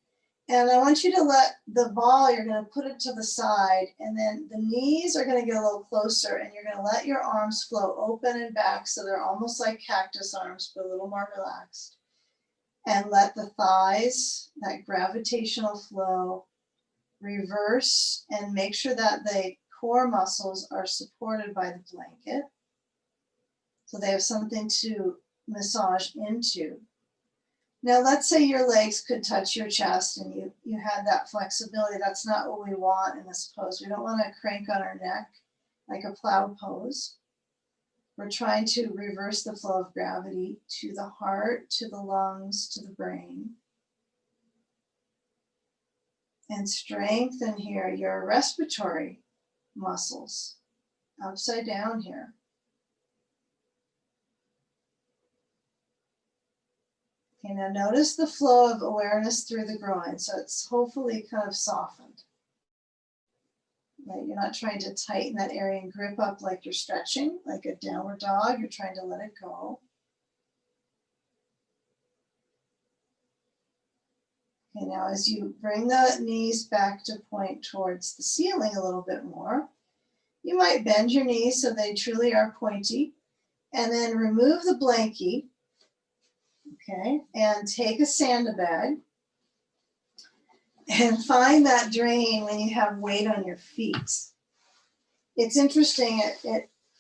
And I want you to let the ball, you're going to put it to the side, and then the knees are going to get a little closer, and you're going to let your arms flow open and back so they're almost like cactus arms, but a little more relaxed. And let the thighs, that gravitational flow, reverse and make sure that the core muscles are supported by the blanket. So they have something to massage into. Now, let's say your legs could touch your chest and you had that flexibility. That's not what we want in this pose. We don't want to crank on our neck like a plow pose. We're trying to reverse the flow of gravity to the heart, to the lungs, to the brain. And strengthen here your respiratory muscles. Upside down here. Okay, now notice the flow of awareness through the groin. So it's hopefully kind of softened. Right? You're not trying to tighten that area and grip up like you're stretching, like a downward dog. You're trying to let it go. Okay, now as you bring the knees back to point towards the ceiling a little bit more, you might bend your knees so they truly are pointy, and then remove the blankie. Okay, and take a sandbag and find that drain when you have weight on your feet. It's interesting,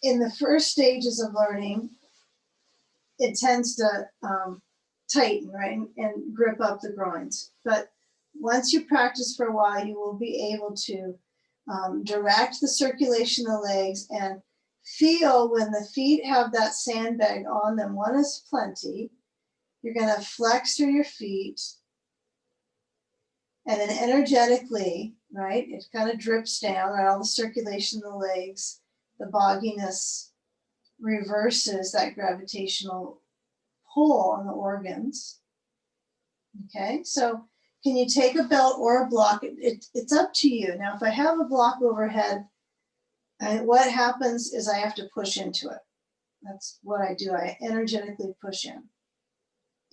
in the first stages of learning, it tends to tighten, right, and grip up the groins. But once you practice for a while, you will be able to direct the circulation of the legs and feel when the feet have that sandbag on them. One is plenty. You're going to flex through your feet, and then energetically, right, it kind of drips down, right, all the circulation in the legs, the bogginess reverses that gravitational pull on the organs. Okay, so can you take a belt or a block? It's up to you. Now, if I have a block overhead, what happens is I have to push into it. That's what I do. I energetically push in.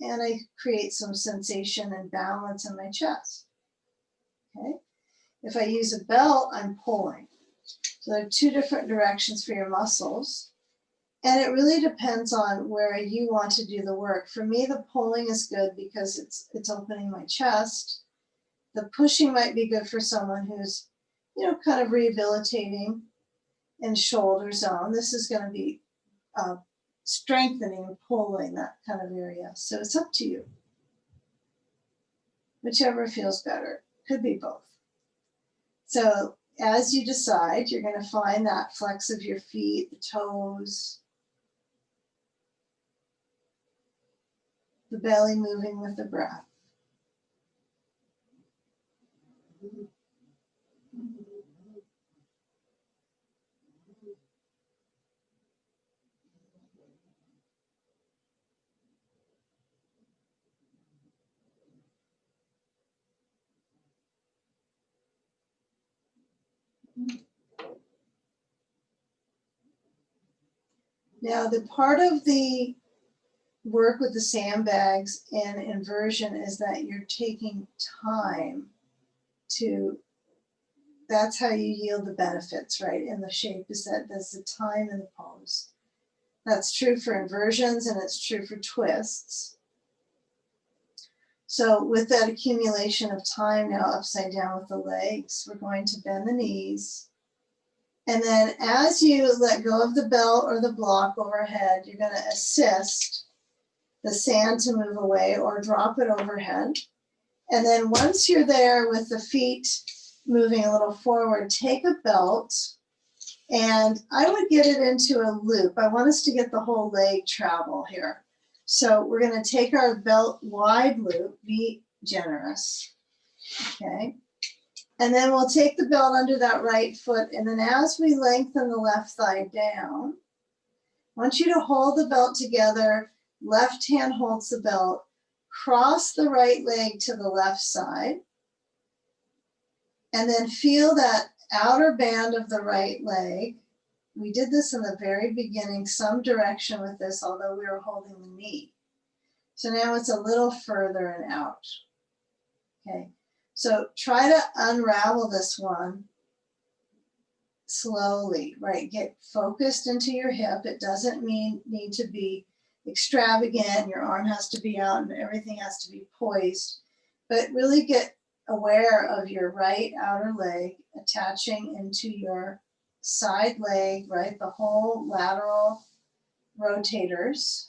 And I create some sensation and balance in my chest. Okay. If I use a belt, I'm pulling. So there are two different directions for your muscles. And it really depends on where you want to do the work. For me, the pulling is good because it's opening my chest. The pushing might be good for someone who's, kind of rehabilitating in shoulder zone. This is going to be strengthening and pulling that kind of area. So it's up to you. Whichever feels better. Could be both. So as you decide, you're going to find that flex of your feet, the toes, the belly moving with the breath. Now, the part of the work with the sandbags and inversion is that you're taking time that's how you yield the benefits, right? In the shape is that there's the time in the pose. That's true for inversions and it's true for twists. So with that accumulation of time now upside down with the legs, we're going to bend the knees. And then as you let go of the belt or the block overhead, you're going to assist the sand to move away or drop it overhead. And then once you're there with the feet moving a little forward, take a belt and I would get it into a loop. I want us to get the whole leg travel here. So we're going to take our belt wide loop, be generous, okay? And then we'll take the belt under that right foot. And then as we lengthen the left thigh down, I want you to hold the belt together. Left hand holds the belt. Cross the right leg to the left side. And then feel that outer band of the right leg. We did this in the very beginning, some direction with this, although we were holding the knee. So now it's a little further and out. Okay. So try to unravel this one slowly, right? Get focused into your hip. It doesn't need to be extravagant. Your arm has to be out and everything has to be poised, but really get aware of your right outer leg attaching into your side leg, right? The whole lateral rotators.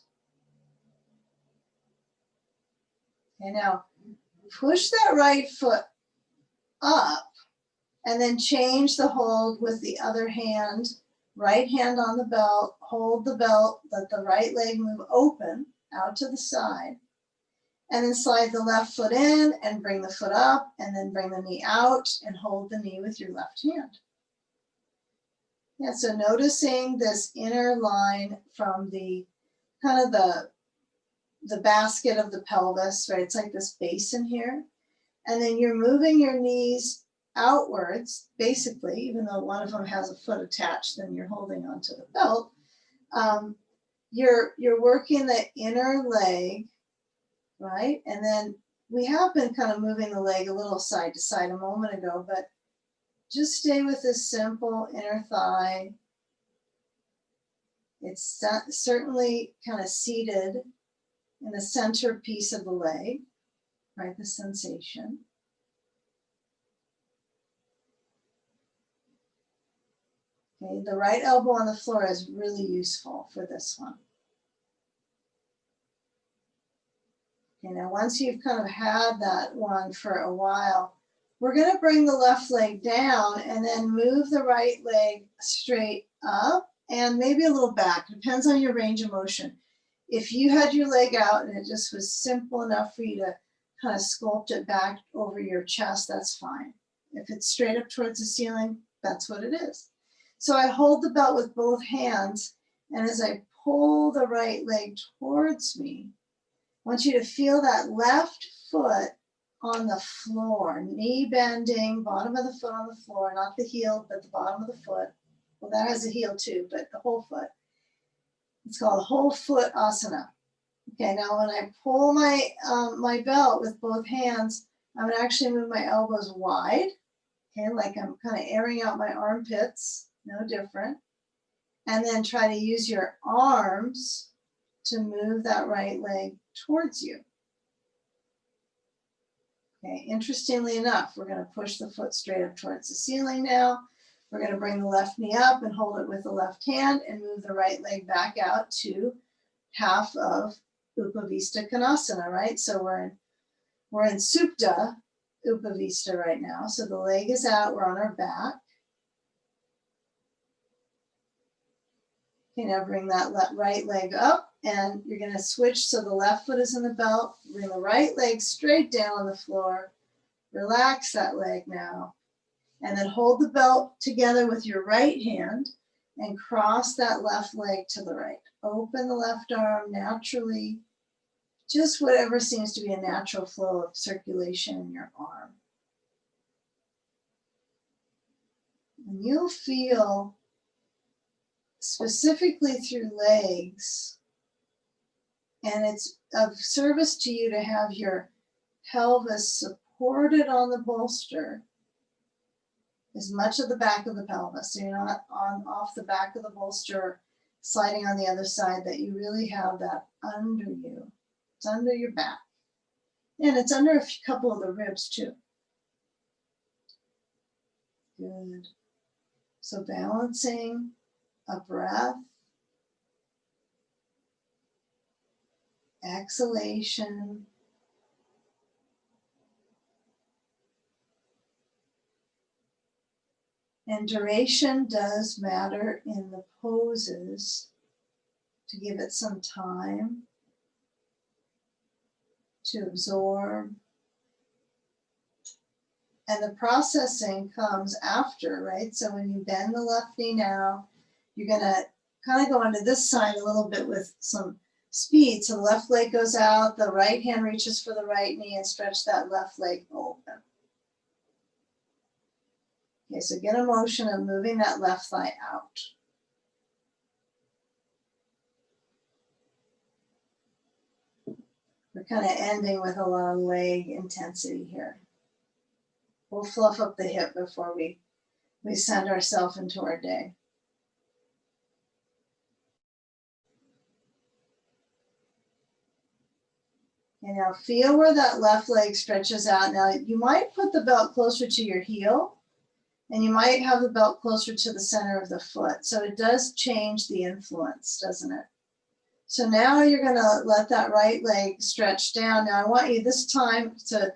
Okay, now push that right foot up and then change the hold with the other hand. Right hand on the belt, hold the belt, let the right leg move open out to the side. And then slide the left foot in and bring the foot up, and then bring the knee out and hold the knee with your left hand. Yeah, so noticing this inner line from the kind of the basket of the pelvis, right? It's like this basin here. And then you're moving your knees outwards, basically, even though one of them has a foot attached, then you're holding onto the belt. You're working the inner leg, right? And then we have been kind of moving the leg a little side to side a moment ago, but just stay with this simple inner thigh. It's certainly kind of seated in the center piece of the leg, right? The sensation. Okay, the right elbow on the floor is really useful for this one. Okay, now once you've kind of had that one for a while, we're going to bring the left leg down and then move the right leg straight up and maybe a little back. Depends on your range of motion. If you had your leg out and it just was simple enough for you to kind of sculpt it back over your chest, that's fine. If it's straight up towards the ceiling, that's what it is. So I hold the belt with both hands, and as I pull the right leg towards me, I want you to feel that left foot on the floor, knee bending, bottom of the foot on the floor, not the heel, but the bottom of the foot. Well, that has a heel too, but the whole foot. It's called whole foot asana. Okay, now when I pull my, my belt with both hands, I'm gonna actually move my elbows wide, okay, like I'm kind of airing out my armpits, no different. And then try to use your arms to move that right leg towards you. Okay, interestingly enough, we're going to push the foot straight up towards the ceiling now. We're going to bring the left knee up and hold it with the left hand and move the right leg back out to half of Upavista Konasana, right? So we're in Supta Upavista right now. So the leg is out, we're on our back. Okay, now bring that right leg up, and you're going to switch so the left foot is in the belt. Bring the right leg straight down on the floor. Relax that leg now. And then hold the belt together with your right hand and cross that left leg to the right. Open the left arm naturally, just whatever seems to be a natural flow of circulation in your arm. And you'll feel, specifically through legs, and it's of service to you to have your pelvis supported on the bolster, as much of the back of the pelvis, so you're not off the back of the bolster, sliding on the other side, that you really have that under you. It's under your back. And it's under a couple of the ribs too. Good. So balancing a breath, exhalation, and duration does matter in the poses, to give it some time to absorb. And the processing comes after, right? So when you bend the left knee now, you're gonna kind of go onto this side a little bit with some speed. So the left leg goes out, the right hand reaches for the right knee and stretch that left leg open. Okay, so get a motion of moving that left thigh out. We're kind of ending with a long leg intensity here. We'll fluff up the hip before we send ourselves into our day. And now feel where that left leg stretches out. Now you might put the belt closer to your heel And you might have the belt closer to the center of the foot. So it does change the influence, doesn't it? So now you're gonna let that right leg stretch down. Now I want you this time to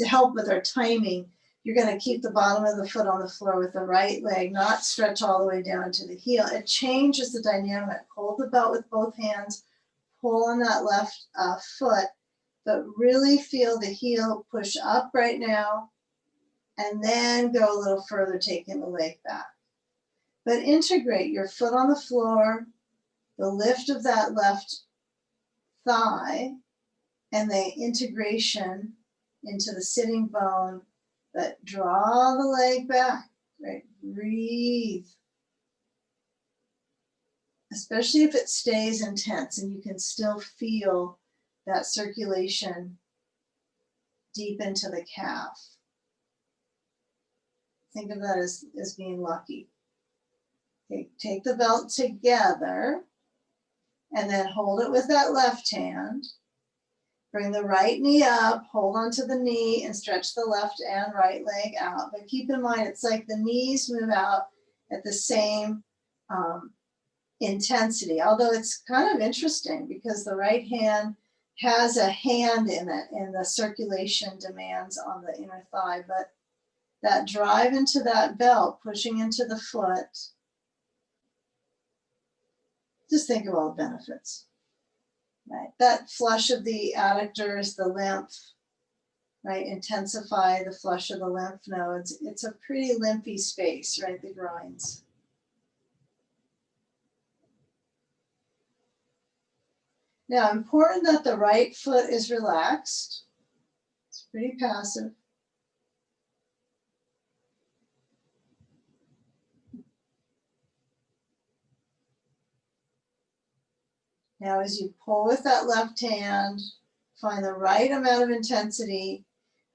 help with our timing, you're gonna keep the bottom of the foot on the floor with the right leg, not stretch all the way down to the heel. It changes the dynamic. Hold the belt with both hands, pull on that left foot, but really feel the heel push up right now, and then go a little further, taking the leg back. But integrate your foot on the floor, the lift of that left thigh, and the integration into the sitting bone, but draw the leg back, right? Breathe. Especially if it stays intense and you can still feel that circulation deep into the calf. Think of that as being lucky. Okay, take the belt together and then hold it with that left hand. Bring the right knee up, hold onto the knee and stretch the left and right leg out. But keep in mind, it's like the knees move out at the same intensity, although it's kind of interesting because the right hand has a hand in it and the circulation demands on the inner thigh, but that drive into that belt, pushing into the foot, just think of all the benefits, right? That flush of the adductors, the lymph, right? Intensify the flush of the lymph nodes. It's a pretty lymphy space, right? The groins. Now, important that the right foot is relaxed. It's pretty passive. Now, as you pull with that left hand, find the right amount of intensity.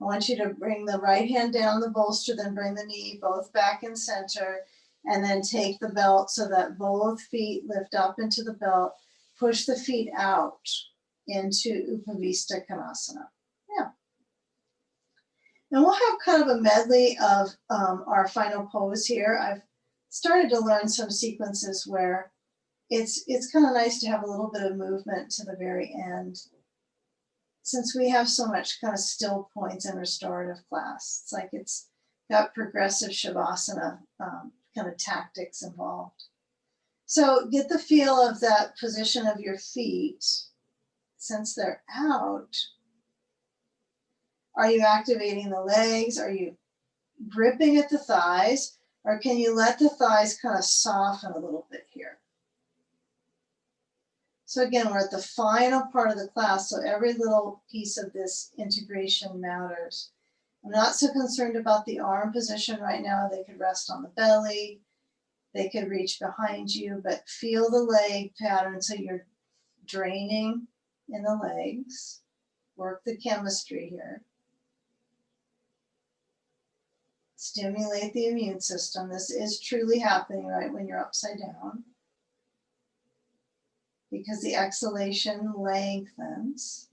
I want you to bring the right hand down the bolster, then bring the knee both back in center, and then take the belt so that both feet lift up into the belt. Push the feet out into Upavista Konasana. Yeah. And we'll have kind of a medley of our final pose here. I've started to learn some sequences where it's kind of nice to have a little bit of movement to the very end. Since we have so much kind of still points in restorative class, it's like it's got progressive Shavasana kind of tactics involved. So get the feel of that position of your feet. Since they're out, are you activating the legs? Are you gripping at the thighs? Or can you let the thighs kind of soften a little bit here? So again, we're at the final part of the class, so every little piece of this integration matters. I'm not so concerned about the arm position right now. They could rest on the belly. They could reach behind you, but feel the leg pattern so you're draining in the legs. Work the chemistry here. Stimulate the immune system. This is truly happening right when you're upside down, because the exhalation lengthens.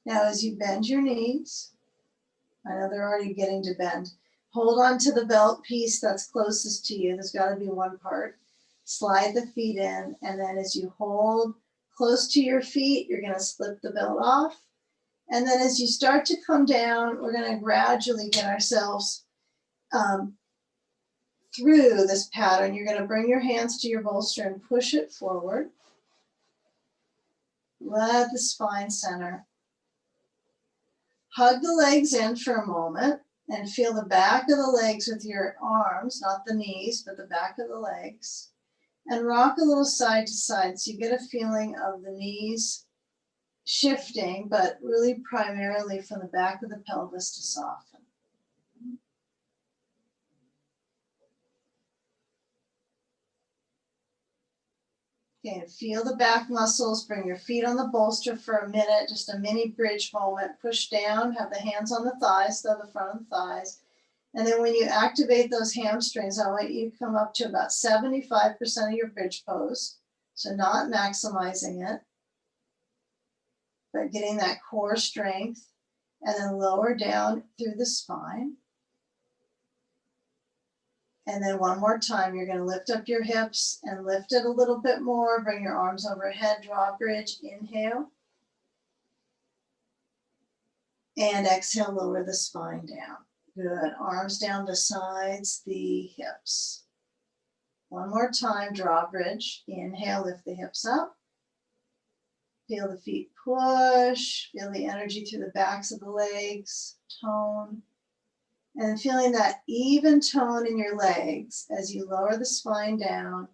Now, as you bend your knees, I know they're already getting to bend. Hold on to the belt piece that's closest to you. There's got to be one part. Slide the feet in, and then as you hold close to your feet, you're going to slip the belt off. And then as you start to come down, we're going to gradually get ourselves through this pattern. You're going to bring your hands to your bolster and push it forward. Let the spine center. Hug the legs in for a moment and feel the back of the legs with your arms, not the knees, but the back of the legs. And rock a little side to side so you get a feeling of the knees shifting, but really primarily from the back of the pelvis to soften. Okay, and feel the back muscles. Bring your feet on the bolster for a minute, just a mini bridge moment. Push down, have the hands on the thighs, though the front of the thighs. And then when you activate those hamstrings, I want you to come up to about 75% of your bridge pose. So not maximizing it, but getting that core strength. and then lower down through the spine. And then one more time, you're going to lift up your hips and lift it a little bit more. Bring your arms overhead, draw a bridge, inhale. And exhale, lower the spine down. Good, arms down the sides, the hips. One more time, draw a bridge. Inhale, lift the hips up. Feel the feet push, feel the energy through the backs of the legs, tone. And feeling that even tone in your legs as you lower the spine down.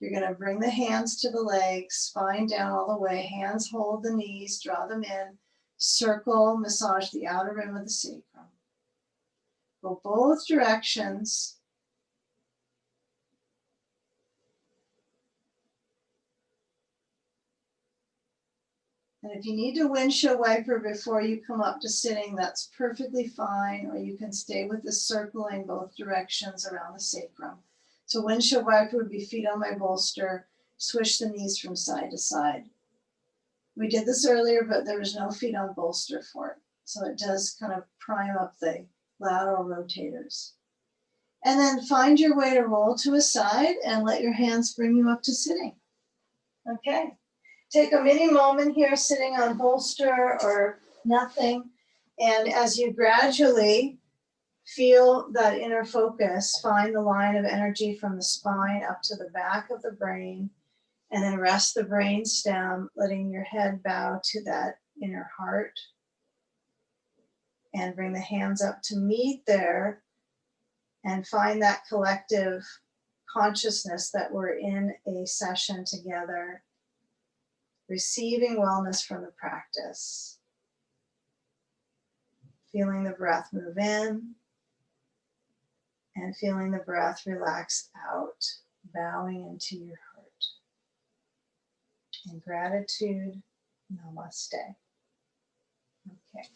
You're going to bring the hands to the legs, spine down all the way, hands hold the knees, draw them in, circle, massage the outer rim of the sacrum. Go both directions. And if you need to windshield wiper before you come up to sitting, that's perfectly fine, or you can stay with the circling both directions around the sacrum. So windshield wiper would be feet on my bolster, swish the knees from side to side. We did this earlier, but there was no feet on bolster for it. So it does kind of prime up the lateral rotators. And then find your way to roll to a side and let your hands bring you up to sitting. Okay. Take a mini moment here sitting on bolster or nothing. And as you gradually feel that inner focus, find the line of energy from the spine up to the back of the brain, and then rest the brain stem, letting your head bow to that inner heart. And bring the hands up to meet there and find that collective consciousness that we're in a session together. Receiving wellness from the practice. Feeling the breath move in and feeling the breath relax out, bowing into your heart. In gratitude, namaste. Okay.